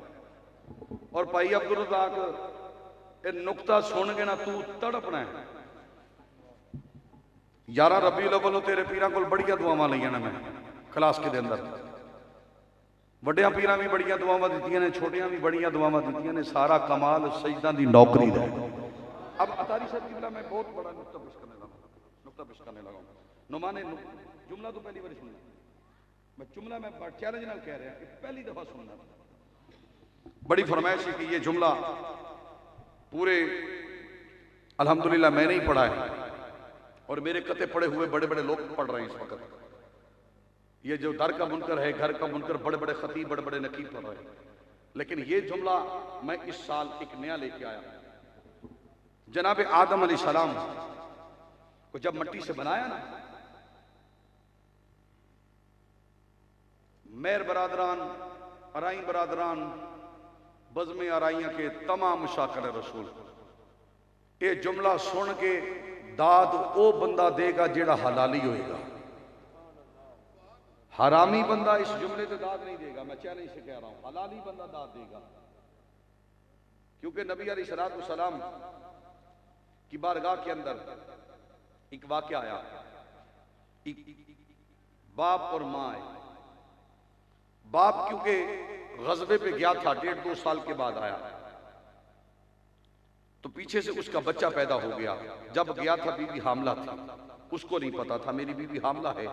और भाई अब्दुल रज़ाक, ये नुक्ता सुन के ना तू तड़पना है। 11 रबीउल अव्वल तेरे पीरा को बड़िया दुआवां लईयां ने मैं क्लास के अंदर। ਵੱਡਿਆਂ ਪੀਰਾਂ ਵੀ ਬੜੀਆਂ ਦੁਆਵਾਂ ਦਿੱਤੀਆਂ ਨੇ, ਛੋਟਿਆਂ ਵੀ ਬੜੀਆਂ ਦੁਆਵਾਂ ਦਿੱਤੀਆਂ ਨੇ। सारा कमाल सजदा दी नौकरी दा। अब अतारी साहब की मैं बहुत बड़ा नुक्ता पेश करने लगा। नुमाने जुमला तो पहली बार सुनना, मैं जुमला मैं चैलेंज नाल कह रहा कि पहली दफा सुनना। बड़ी फरमाइश है कि ये जुमला पूरे अल्हम्दुलिल्लाह मैंने ही पढ़ा है और मेरे कते पढ़े हुए बड़े बड़े लोग पढ़ रहे हैं इस वक्त। ये जो दर का मुनकर है, घर का मुनकर, बड़े बड़े खतीब, बड़े बड़े नकीब पढ़ रहे हैं। लेकिन ये जुमला मैं इस साल एक नया लेके आया। जनाब आदम अलैहिस्सलाम को जब मिट्टी से बनाया ना, मेर बरादरान, अराई बरादरान, बज़्म अराइयां के तमाम शाकर रसूल, ये जुमला सुन के दाद वो बंदा देगा जेड़ा हलाली होएगा। हरामी बंदा इस जुमले से दाद नहीं देगा। मैं चैलेंज से कह रहा हूं, हलाली बंदा दाद देगा। क्योंकि नबी अलैहिस्सलाम की बारगाह के अंदर एक वाक़या आया। बाप और माँ आए। बाप क्योंकि गज़बे पे गया था, 1.5-2 साल के बाद आया, तो पीछे से उसका बच्चा पैदा हो गया। जब गया था बीवी हामला थी, उसको नहीं पता था मेरी बीवी हामला है।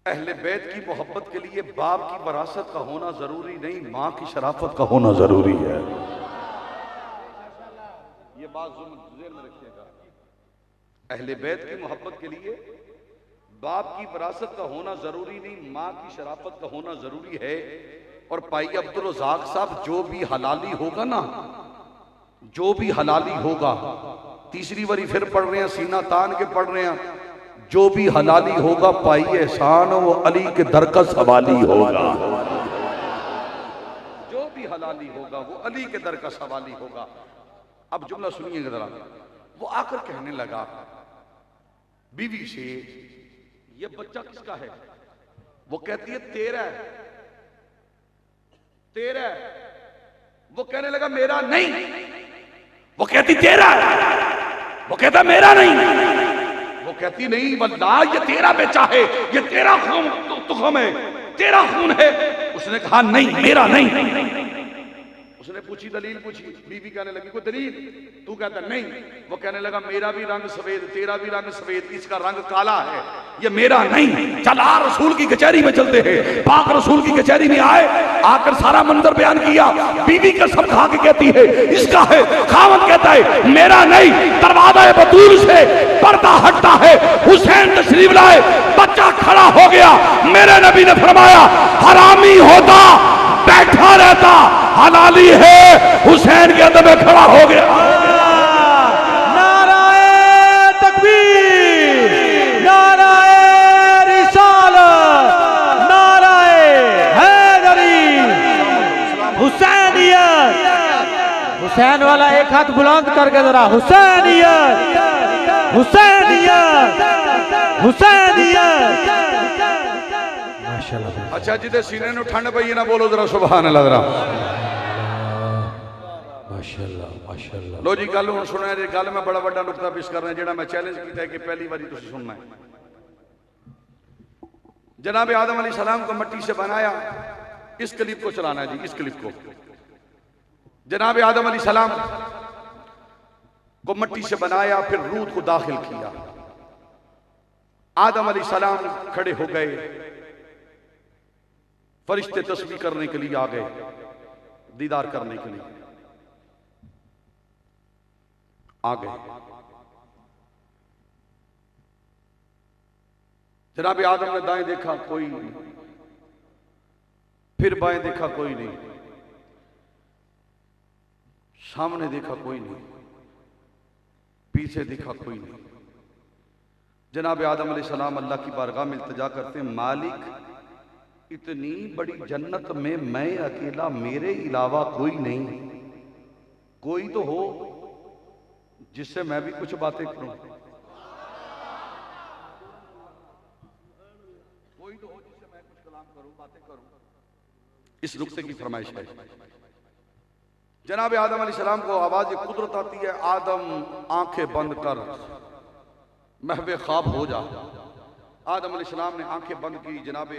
अहले बैत की मोहब्बत के लिए बाप की वरासत का होना जरूरी नहीं, मां की शराफत का होना जरूरी है। ये बात ज़हन में रखिएगा। अहले बैत की मोहब्बत के लिए बाप की वरासत का होना जरूरी नहीं, मां की शराफत का होना जरूरी है। और भाई अब्दुल रज़ाक साहब, जो भी हलाली होगा ना, जो भी हलाली होगा, तीसरी बारी फिर पढ़ रहे हैं, सीना तान के पढ़ रहे हैं, जो भी हलाली होगा पाई एहसान वो अली के दर का सवाली होगा। जो भी हलाली होगा वो अली के दर का सवाली होगा। अब जुमला सुनिएगा जरा। वो आकर कहने लगा बीवी से, ये बच्चा किसका है? वो कहती है तेरा है, तेरा है। वो कहने लगा मेरा नहीं। वो कहती तेरा है, वो कहता मेरा नहीं। वो कहती नहीं वल्लाह ये तेरा बेचा है, ये तेरा खून तुखम है, तेरा खून है। उसने कहा नहीं, मेरा नहीं। उसने पूछी, दलील पूछी, बीवी कहने लगी कोई दलील? तू कहता नहीं। वो कहने लगा मेरा भी रंग सफेद, तेरा भी रंग सफेद, इसका रंग काला है, ये मेरा नहीं। चल आ रसूल की कचहरी में चलते हैं। पाक रसूल की कचहरी में आए, आकर सारा मंजर बयान किया। बीवी कसम खा के कहती है इसका है। खावत कहता है मेरा नहीं। दरवाजा बतूल से पर्दा हटता है, हुसैन तशरीफ लाए, बच्चा खड़ा हो गया। मेरे नबी ने फरमाया हरामी होता बैठा रहता, हलाली है हुसैन के अंदर में खड़ा हो गया। नाराए तकबीर, नाराए रिसालत, नाराए हैदरी, हुसैनियत। हुसैन वाला एक हाथ बुलंद करके जरा, हुसैनियत, हुसैनियत, हुसैनियत। अच्छा जिदे सीने नु ठंड पई ना बोलो जरा सुभान अल्लाह। जरा माशाअल्लाह, माशाअल्लाह। लो जी गल हुण सुना जी। गल मैं बड़ा बड़ा नुकता पेश कर रहा, जेड़ा मैं चैलेंज किया है कि पहली बारी तुसीं सुनना है। जनाब आदम अलैहिस्सलाम को मिट्टी से बनाया। इस क्लिप को चलाना है जी, इस क्लिप को। जनाब आदम अलैहिस्सलाम को मिट्टी से बनाया, फिर रूह को दाखिल किया। आदम अलैहिस्सलाम खड़े हो गए। फरिश्ते तस्बीह करने के लिए आ गए, दीदार करने के लिए आ गए। जनाब आदम ने दाएं देखा, कोई नहीं। फिर बाएं देखा, कोई नहीं। सामने देखा, कोई नहीं। पीछे देखा, कोई नहीं। जनाब आदम अलैहिस्सलाम अल्लाह की बारगाह में इल्तिजा करते हैं, मालिक इतनी बड़ी जन्नत में मैं अकेला, मेरे अलावा कोई नहीं, कोई तो हो जिससे मैं भी कुछ बातें करूं। कोई तो हो जिससे मैं कुछ कलाम करूं, बातें करूं। इस नुक्ते की फरमाइश है। जनाब आदम अलैहिस्सलाम को आवाज कुदरत आती है, आदम आंखें बंद कर, महवे ख्वाब हो जा। आदम अलैहिस्सलाम ने आंखें बंद की, जनाब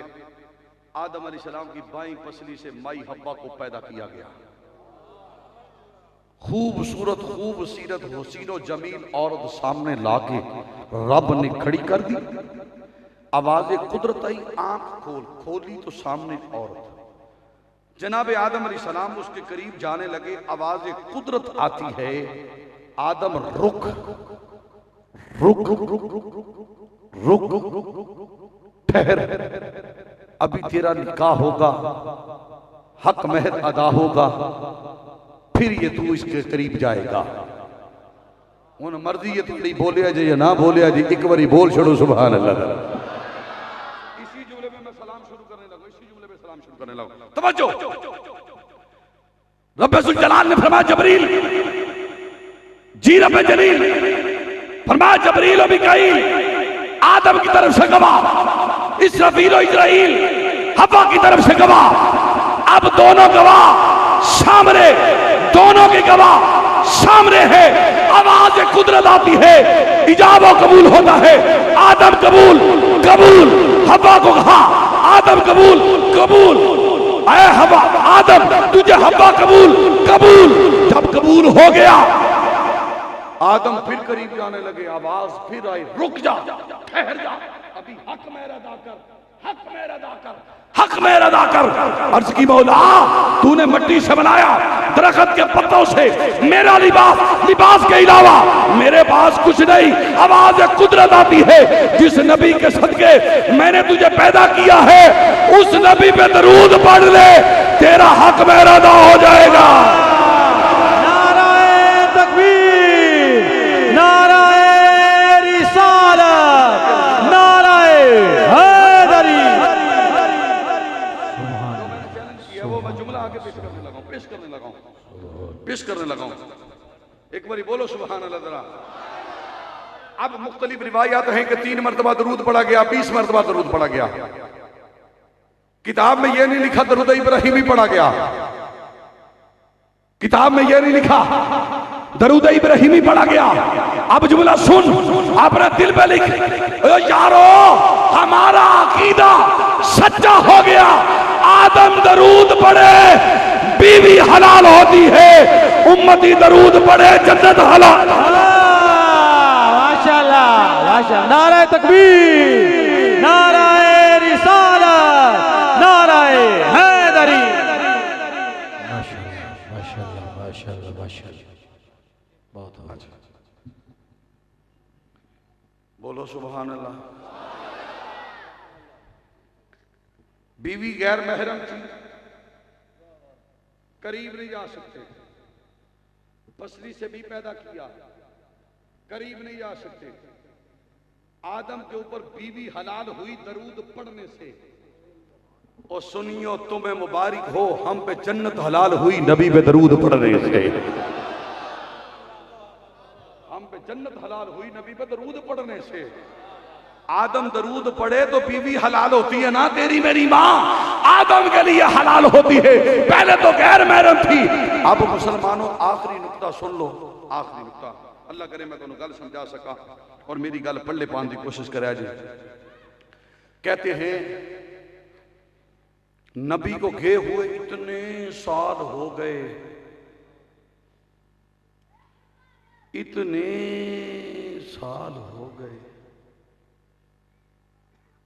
आदम अलैहिस्सलाम की बाईं पसली से माई हब्बा को पैदा किया गया। खूबसूरत खूबसीरत हुसीनो जमील औरत सामने लाके रब ने खड़ी कर दी। आवाज़ कुदरत आई, आंख खोली तो सामने औरत। जनाब आदम अलैहिस्सलाम उसके करीब जाने लगे, आवाज़ कुदरत आती है, आदम रुक रुक रुक ठहर, अभी तेरा निकाह होगा, हक महर अदा होगा, फिर ये तू इसके करीब जाएगा। उन मर्जी ये तुड़ी बोलिया जी या ना बोलिया जी, एक बारी बोल छोड़ो सुभान अल्लाह। इसी जुमले में मैं सलाम शुरू करने लगा, इसी जुमले में सलाम शुरू करने लगा। तवज्जो, रब्बुल जलाल ने फरमाया जबरील जी, रब जलील फरमाया जबरील और मिकाईल आदम की तरफ से गवाह, इसराफील और इजराइल हवा की तरफ से गवाह। अब दोनों गवाह सामने, दोनों के गवाह सामने है। आवाज कुदरत आती है, इजाबा कबूल होता है। आदम कबूल कबूल, हवा को कहा आदम कबूल कबूल, ऐ हवा आदम तुझे हवा कबूल कबूल। जब कबूल हो गया आदम फिर करीब जाने लगे, आवाज फिर आई, रुक जा ठहर जा, अभी हक मेरा अदा कर, हक मेरा अदा कर, हक मेरा अदा कर। अर्ज की मौला तूने मिट्टी से बनाया, दरख्त के पत्तों से, मेरा लिबास, लिबास के अलावा मेरे पास कुछ नहीं। आवाज कुदरत आती है, जिस नबी के सदके मैंने तुझे पैदा किया है उस नबी पे दरूद पढ़ ले, तेरा हक मेरा अदा हो जाएगा। नाराए तकबीर, नाराए रिसालत, नाराए हैदरी। वो मैं जुमला आगे पेश करने लगा, पेश करने लगा। एक बारी बोलो सुभान अल्लाह जरा। अब मुख्तलिफ रिवायात हैं कि 3 मरतबा दरूद पढ़ा गया, 20 मरतबा दरूद पढ़ा गया। किताब में यह नहीं लिखा दरूद इब्राहिमी पढ़ा गया, किताब में यह नहीं लिखा दरूद इब्राहिमी पढ़ा गया। अब जुमला सुन, अपने दिल पे लिख, यारो हमारा अकीदा सच्चा हो गया। आदम दरूद पढ़े बीवी हलाल होती है, उम्मती दरूद पढ़े जन्नत हलाल। माशाल्लाह माशाल्लाह, नाराए तकबीर, नाराए रिसालत, नाराए हैदरी। माशाल्लाह माशाल्लाह माशाल्लाह माशाल्लाह, बहुत अच्छा। बोलो सुभान अल्लाह। बीवी गैर महरम थी, करीब नहीं जा सकते, पसली से भी पैदा किया, करीब नहीं जा सकते। आदम के ऊपर बीवी हलाल हुई दरूद पढ़ने से। और सुनियो तुम्हें मुबारक हो, हम पे जन्नत हलाल हुई नबी पे दरूद पढ़ने से। हम पे जन्नत हलाल हुई नबी पे दरूद पढ़ने से। आदम दरूद पढ़े तो बीवी हलाल होती है ना, तेरी मेरी माँ आदम के लिए हलाल होती है, पहले तो गैर महरम थी। अब मुसलमानों आखिरी नुक्ता सुन लो, आखिरी नुक्ता, अल्लाह करे मैं तुम गल समझा सका और मेरी गल पल्ले पाने की कोशिश करे जी। कहते हैं नबी को गए हुए इतने साल हो गए, इतने साल हो गए,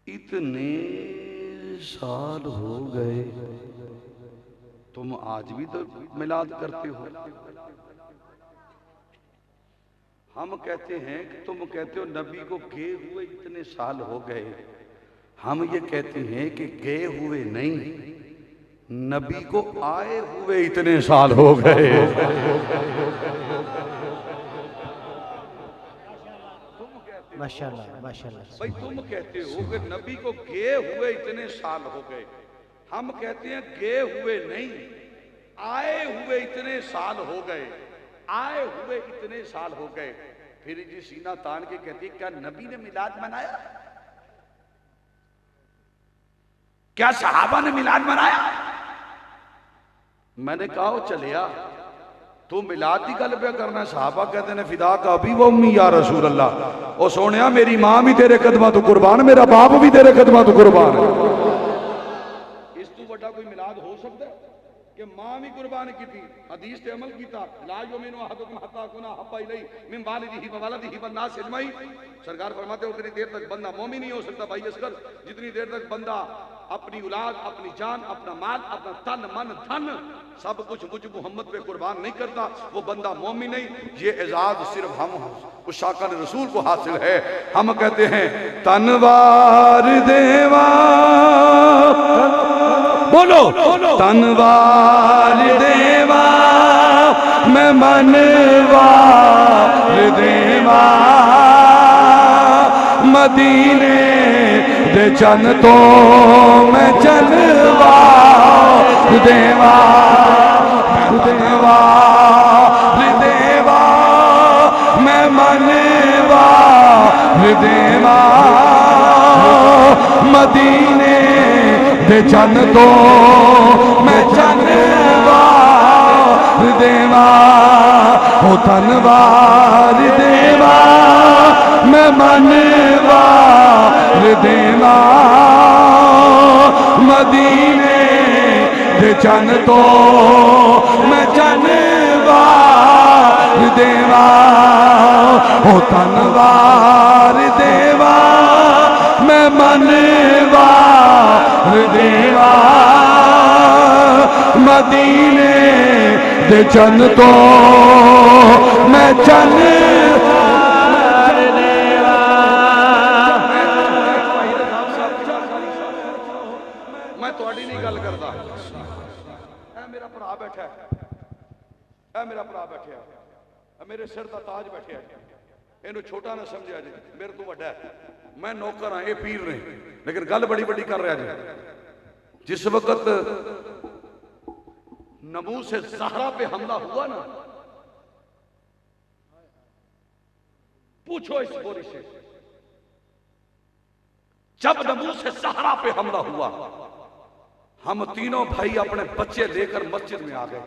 इतने साल हो गए, तुम आज भी तो मिलाद करते हो। हम कहते हैं कि तुम कहते हो नबी को गए हुए इतने साल हो गए, हम ये कहते हैं कि गए हुए नहीं, नबी को आए हुए इतने साल हो गए। माशाल्लाह माशाल्लाह। भाई तुम कहते हो कि नबी को गए हुए इतने साल हो गए, हम कहते हैं गए हुए नहीं, आए हुए इतने साल हो गए, आए हुए इतने साल हो गए। फिर जी सीना तान के कहती है क्या नबी ने मिलाद मनाया? क्या सहाबा ने मिलाद मनाया? मैंने कहा चलिया तू मिलाद की गल पे करना। सहाबा कहते हैं फिदा का अभी वो उम्मी या रसूल अल्लाह, ओ सोनिया मेरी मां भी तेरे कदमां तो कुर्बान, मेरा बाप भी तेरे कदमां तो कुर्बान। इस तू बड़ा कोई मिलाद हो सकता है कि मां भी कुर्बान की थी, हदीस पे अमल कीता। ला युमिनु अहदुकुम हत्ता कुना हब्बा इलैहि मिन वालिदिही व वलदिही व नास अजमईन। सरकार फरमाते हो उतनी देर तक बंदा मोमिन नहीं हो सकता भाई असगर, जितनी देर तक बंदा अपनी औलाद, अपनी जान, अपना माल, अपना तन मन धन सब कुछ मुझ मोहम्मद पे कुर्बान नहीं करता, वो बंदा मोमिन नहीं। ये एजाज सिर्फ हम उस शाकन रसूल को हासिल है। हम कहते हैं तनवार देवा, बोलो तनवार देवा, मैं मनवार देवा, मदीने दे चन तो मैं जनवार देवा, देवा देवा, मैं मनवार देवा, मदीने दे चन तो मैं जनवार देवा, हो तनवार देवा, मैं मनवार देवा, मदीने दे चन तो मैं जनवार देवा, हो तनवार देवा, मैं मनवार देवा, मदीने दे चन तो मैं जनवार देवा। मैं थोड़ी नहीं गल करता, मेरा भरा बैठा है, मेरा भरा बैठा है, मेरे सिर का ताज बैठा है, इन्हू छोटा ना समझा जी, मेरे तो वड्डा है, मैं नौकर हाँ, ये पीर ने, लेकिन गल बड़ी बड़ी कर रहा जी। जिस वक्त नमूस ज़हरा पे हमला हुआ ना, पूछो इस बोरी से, जब नमूस ज़हरा पे हमला हुआ, हम तीनों भाई अपने बच्चे लेकर मस्जिद में आ गए।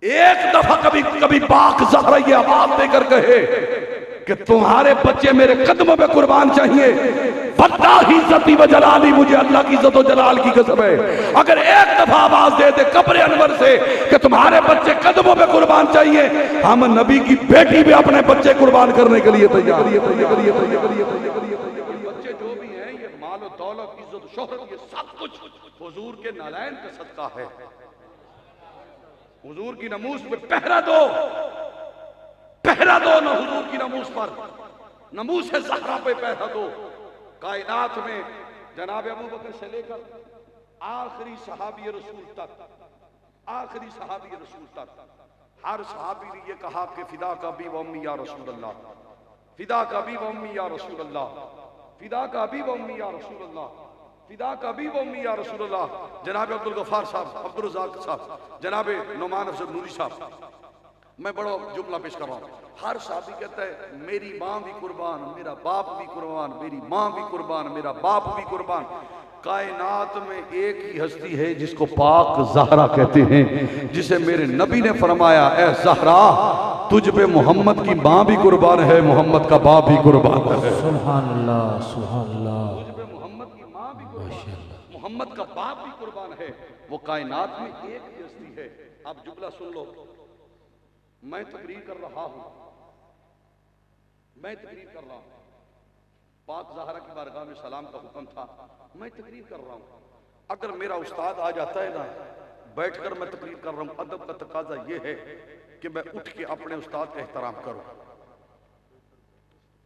एक दफा कभी कभी पाक ज़हरा ये आवाज देकर कहे कि तुम्हारे बच्चे मेरे कदमों पे कुर्बान चाहिए, वल्लाही इज्जती व जलाली, मुझे अल्लाह की इज्जत व जलाल की कसम है, अगर एक दफा आवाज दे दे कब्र अनवर से कि तुम्हारे बच्चे कदमों पे कुर्बान चाहिए, हम नबी की बेटी भी अपने बच्चे कुर्बान करने के लिए तैयार। बच्चे जो भी हैं ये माल और दौलत, इज्जत, शोहरत, ये सब कुछ हुजूर के नालायन का सदका है। हुजूर की नमूस पे पहरा दो, पहरा दो ना हुजूर की नमूस पर, नमूस ज़हरा पे पहरा दो। कायनात में जनाब अबू बकर से लेकर आखिरी सहाबी रसूल तक, आखिरी सहाबी रसूल तक, हर सहाबी ने ये कहा कि फिदा का भी व उम्मी या रसूल अल्लाह, फिदा का भी व उम्मी या रसूल अल्लाह, फिदा का भी व उम्मी या रसूल अल्लाह, फिदा का भी व उम्मी या रसूल अल्लाह। जनाब अब्दुल गफ्फार साहब, अब्दुल रज़ाक साहब, जनाब नुमान अफजल नूरी साहब, मैं बड़ा जुमला पेश कर रहा हूँ। हर साथी कहता है मेरी माँ भी कुर्बान, मेरा बाप भी कुर्बान, मेरी माँ भी कुर्बान, मेरा बाप भी कुर्बान। कायनात में एक ही हस्ती है जिसको पाक ज़हरा कहते हैं, जिसे मेरे नबी ने फरमाया ए ज़हरा तुझ पे मोहम्मद की माँ भी कुर्बान है, मोहम्मद का बाप भी कुर्बान है। सुभान अल्लाह, सुभान अल्लाह। तुझ पे मोहम्मद की माँ भी कुर्बान, मोहम्मद का बाप भी कुर्बान है। वो कायनात में एक ही हस्ती है। आप जुमला सुन लो, मैं तकरीर कर रहा हूं, मैं तकरीर कर रहा हूं, पाक ज़हरा की बारगाह में सलाम का हुक्म था, मैं तकरीर कर रहा हूं। अगर मेरा उस्ताद आ जाता है ना, बैठकर मैं तकरीर कर रहा हूं, अदब का तकाजा यह है कि मैं उठ के अपने उस्ताद का एहतराम करूं।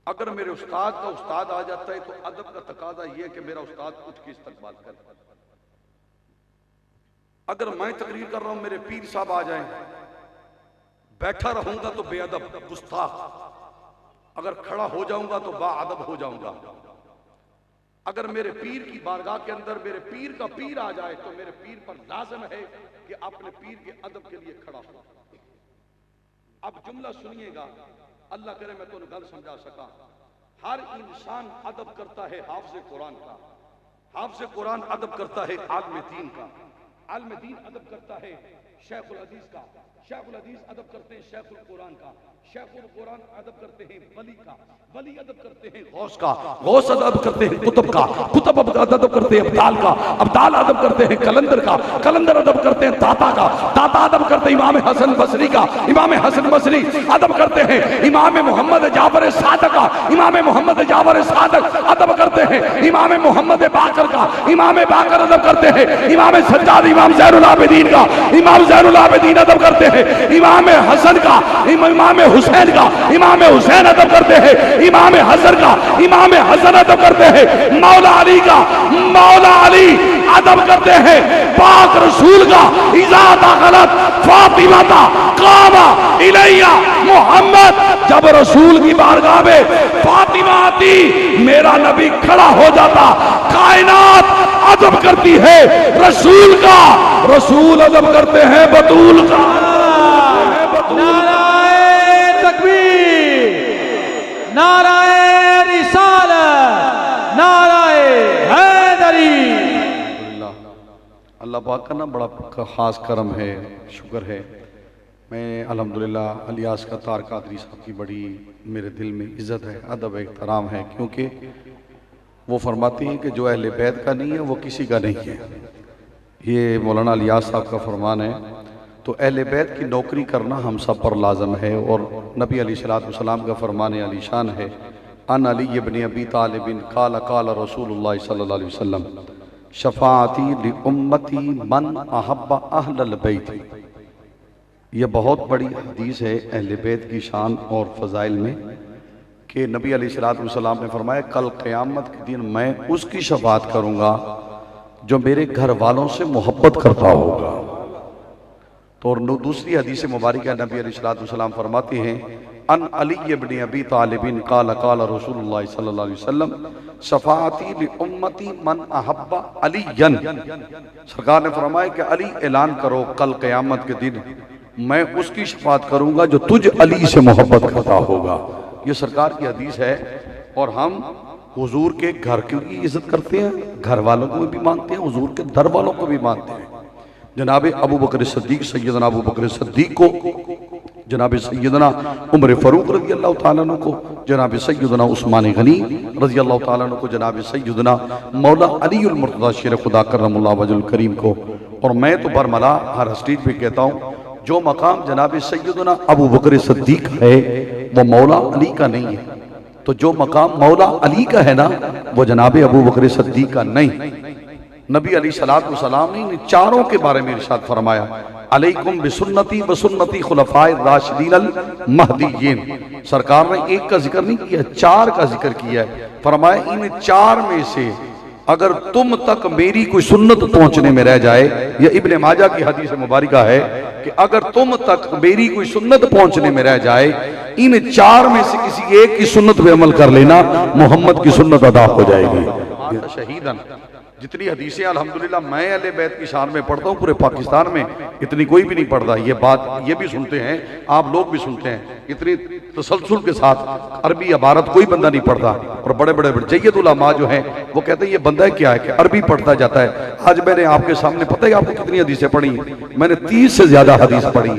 अगर मेरे उस्ताद का उस्ताद आ जाता है तो अदब का तकाजा यह कि मेरा उस्ताद उठ के इस्तकबाल करे। अगर मैं तकरीर कर रहा हूं, मेरे पीर साहब आ जाएं, बैठा रहूंगा तो बेअदब गुस्ताख, अगर खड़ा हो जाऊंगा तो बाअदब हो जाऊंगा। अगर मेरे पीर की बारगाह के अंदर मेरे पीर का पीर आ जाए तो मेरे पीर पर लाज़िम है कि अपने पीर के अदब के लिए खड़ा हो। अब जुमला सुनिएगा, अल्लाह करे मैं तुम गल समझा सका। हर इंसान अदब करता है हाफ़िज़ कुरान का, हाफ़िज़ कुरान अदब करता है आलिम दीन का, आलिम दीन अदब करता है शेखुल हदीस का, शेखुल हदीस अदब करते हैं शेखुल कुरान का, शेखुल कुरान अदब करते हैं वली का, वली अदब करते हैं गौस का, गौस अदब करते हैं कुतुब का, कुतुब अदब करते हैं अब्दाल का, अब्दाल अदब करते हैं कलंदर का, कलंदर अदब करते हैं दाता का, दाता अदब करते हैं इमाम हसन बसरी का, इमाम हसन बसरी अदब करते हैं इमाम मोहम्मद जाफर सादिक का, इमाम मोहम्मद जाफर सादिक अदब करते हैं इमाम मोहम्मद बाकर का, इमाम बाकर अदब करते हैं इमाम सज्जाद, इमाम ज़ैनुल आबिदीन का, इमाम ज़ैनुल आबिदीन अदब करते हैं इमाम हसन का, इमाम हुसैन का, इमाम हुसैन अदब करते हैं इमाम हसन का, इमाम हसन अदब करते हैं मौला अली का, मौला अली अदब करते हैं पाक रसूल का, इज़ा गलत फातिमा का कामा इलैया मोहम्मद, जब रसूल की बारगाह में फातिमा आती मेरा नबी खड़ा हो जाता, कायनात अदब करती है रसूल का, रसूल अदब करते हैं बतूल का। नाराए तकबीर, नाराए रिसालत, नाराए हैदरी। अल्लाह पाक का ना बड़ा ख़ास करम है, शुक्र है। मैं अल्हम्दुलिल्लाह अलियास का तार कादरी साहब की बड़ी मेरे दिल में इज़्ज़त है, अदब एहतराम है, क्योंकि वो फरमाती हैं कि जो अहले बैत का नहीं है वो किसी का नहीं है। ये मौलाना अलियास साहब का फरमान है। तो अहले बैत की नौकरी करना हम सब पर लाजम है, और नबी अलैहिस्सलाम का फरमान अलीशान है, अन अली इब्न अबी तालिब काला काला रसूलुल्लाह सल्लल्लाहु अलैहि वसल्लम शफाअती लि उम्मती मन अहब्बा अहलल बैत। ये बहुत बड़ी हदीस है अहले बैत की शान और फ़ज़ाइल में, कि नबी अलैहिस्सलाम ने फरमाया कल क़यामत के दिन मैं उसकी शफाअत करूँगा जो मेरे घर वालों से मोहब्बत करता होगा। तो और दूसरी हदीस मुबारक नबी अलैहिस्सलाम फरमाते हैं अन अली इब्न अबी तालिब काला काला रसूलुल्लाह सल्लल्लाहु अलैहि वसल्लम शफाअती लि उम्मती मन अहब्बा अलीयन। सरकार ने फरमाया कि अली ऐलान करो कल क़यामत के दिन मैं उसकी शफाअत करूंगा जो तुझ अली से मोहब्बत करता होगा। ये सरकार की हदीस है, और हम हुजूर के घर की इज्जत करते हैं, घर वालों को भी मानते हैं, हुजूर के दर वालों को भी मानते हैं। जनाब अबू बकर सिद्दीक सैयदना अबू बकर सिद्दीक को, जनाब सैयदना उमर फ़ारूक रज़ी अल्लाह तआला अन्हु को, जनाब सैयदना उस्मान गनी रज़ी अल्लाह तआला अन्हु को, जनाब सैयदना मौला अलीउल मुर्तज़ा शेर खुदा करमुल्लाह वजहुल करीम को। और मैं तो बरमला हर स्टेज पे कहता हूँ, जो मकाम जनाब सैयदना अबू बकर सिद्दीक है वो मौला अली का नहीं है, तो जो मकाम मौला अली का है ना वो जनाब अबू बकर सिद्दीक का नहीं। नबी अलैहिस्सलाम ने इन चारों के बारे में इरशाद फरमाया अलैकुम बिसुन्नती व सुन्नती खुलफाए राशिदीन अल महदीयीन। सरकार ने एक का जिक्र नहीं किया, चार का जिक्र किया है। फरमाया इन चार में से अगर तुम तक मेरी कोई सुन्नत पहुंचने में रह जाए, यह इब्ने माजा की हदीस मुबारका है कि अगर तुम तक मेरी कोई सुन्नत पहुंचने में रह जाए, इन चार में से किसी एक की सुन्नत पे अमल कर लेना, मोहम्मद की सुन्नत अदा हो जाएगी। शहीदन जितनी हदीसें अल्हम्दुलिल्लाह मैं अहले बैत की शान में पढ़ता हूँ, पूरे पाकिस्तान में इतनी कोई भी नहीं पढ़ता। ये बात ये भी सुनते हैं, आप लोग भी सुनते हैं, इतनी तसलसल के साथ अरबी इबारत कोई बंदा नहीं पढ़ता। और बड़े बड़े जय्यद उलमा जो हैं वो कहते हैं ये बंदा क्या है कि अरबी पढ़ता जाता है। आज मैंने आपके सामने, पता है आपको कितनी हदीसें पढ़ी? मैंने 30 से ज्यादा हदीस पढ़ी,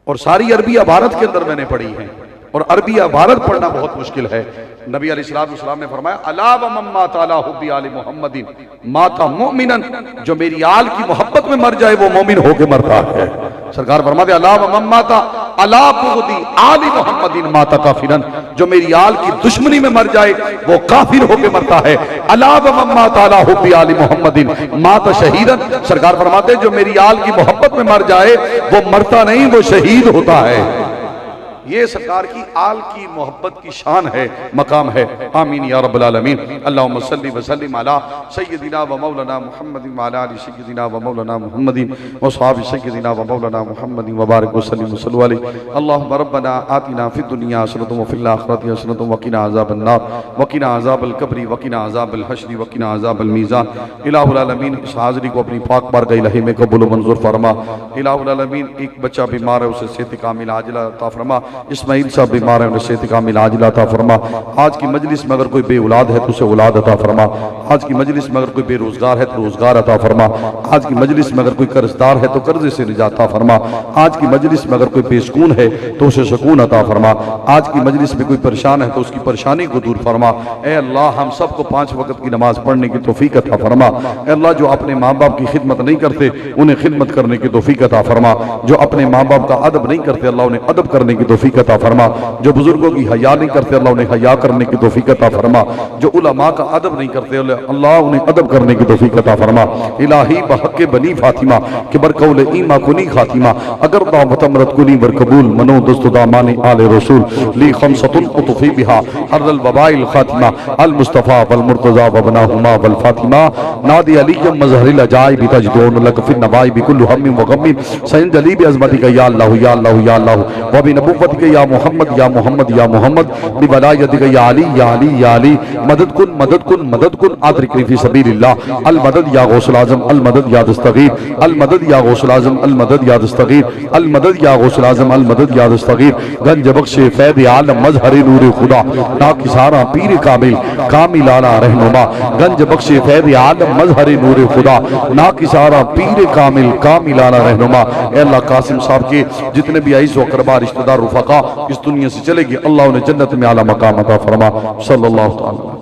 और सारी अरबी इबारत के अंदर मैंने पढ़ी है। और अरबी इबारत पढ़ना बहुत मुश्किल है। नबी अलैहिस्सलाम ने फरमाया अला व मम्मा ताला हुब्बी आले मुहम्मदिन माता मुमिनन, जो मेरी आल की मोहब्बत में मर जाए वो मोमिन होके मरता है। सरकार फरमाते अला व मम्मा ता अला बुगदी आले मुहम्मदिन माता काफिरन, जो मेरी आल की दुश्मनी में मर जाए वो काफिर होके मरता है। अला व मम्मा ताला हुब्बी आले मुहम्मदिन माता शहीदन, सरकार फरमाते जो मेरी आल की मोहब्बत में मर जाए वो मरता नहीं, वो शहीद होता है। ये सरकार की आल की मोहब्बत की शान है, मकाम है। आमीन या रब्बल आलमीन। अल्लाहुम्मा सल्लि व सल्लिम अला सय्यदिना व मौलाना मुहम्मदिन व अला आलि सय्यदिना व मौलाना मुहम्मदिन व असहाबि सय्यदिना व मौलाना मुहम्मदिन व बारिक व सल्लिम व सल्लु अलैहि। अल्लाहुम्मा रब्बना आतिना फिद दुनिया हसनतन व फिल आखिरति हसनतन व क़िना अज़ाबन नार व क़िना अज़ाबल क़ब्रि व क़िना अज़ाबल हश्र व क़िना अज़ाबल मीज़ान। इलाहुल आलमीन इस हाज़िरी को अपनी पाक बारगाह इलाही में कबूल व मंजूर फरमा। इलाहुल आलमीन एक बच्चा बीमार है, उसे सेहत कामिल आजिला अता फरमा। इस्माइल साहब बीमार है, उन्हें सेहत कामिल आजिल अता फरमा। आज की मजलिस में अगर कोई बे औलाद है तो उसे औलाद अता फरमा। आज की मजलिस में अगर कोई बेरोजगार है तो रोजगार अता फरमा। आज की मजलिस में अगर कोई कर्जदार है तो कर्जे से निजात अता फरमा। आज की मजलिस में अगर कोई बेसकून है तो उसे सुकून अता फरमा। आज की मजलिस में कोई परेशान है तो उसकी परेशानी को दूर फरमा। ए अल्लाह, हम सबको 5 वक्त की नमाज पढ़ने की तौफीक अता फरमा। ए अल्लाह, जो अपने माँ बाप की खिदमत नहीं करते उन्हें खिदमत करने की तौफीक अता फरमा। जो अपने माँ बाप का अदब नहीं करते अल्लाह उन्हें अदब करने की तौफीक अता फरमा। जो बुजुर्गों की हया नहीं करते अल्लाह उन्हें हया करने की तौफीक अता फरमा। जो उलमा का अदब नहीं करते अल्लाह उन्हें अदब करने की तौफीक अता फरमा। इलाही बहक़ बनी फातिमा कि बरकौल ईमा कुनी खातिमा अगर दावत अमरत कुनी वर कबूल मनो दोस्त दामानी आले रसूल ली खमसतुन उतफी बिहा हर्रल वबाइल खातिमा अल मुस्तफा वल मुर्तजा व बनाहुमा वल फातिमा नादी अलीयम मजहरिल अजाइब तजदून लक फिन नवाइब कुल्लु हम्मिन व गम्मिन सयंजली बि अज़मतिका या अल्लाह या अल्लाह या अल्लाह व बि नबुव्वतिका या मुहम्मद या मुहम्मद या मुहम्मद बि वलायतिका या अली या अली या अली मदद कुन मदद कुन मदद कुन आदरिकनी फी सबीलिल्लाह अल मदद या गौसुल आज़म अल मदद या दस्तगीर अल मदद या गौसुल आज़म अल मदद या दस्तगीर अल मदद या गौसुल आज़म अल मदद या दस्तगीर गंज बख्शे फैज़ आलम मज़हर नूर खुदा नाकिसारा पीर कामिल कामिलाना रहनुमा गंज बख्शे फैज़ आलम मज़हर नूर खुदा नाकिसारा पीर कामिल कामिलाना रहनुमा। ए अल्लाह, कासिम साहब के जितने भी आइज़ व अक़रबा रिश्तेदार रुफ़क़ा इस दुनिया से चले गए अल्लाह उन्हें जन्नत में आला मकाम अता फरमा। सल्लल्लाहु अलैहि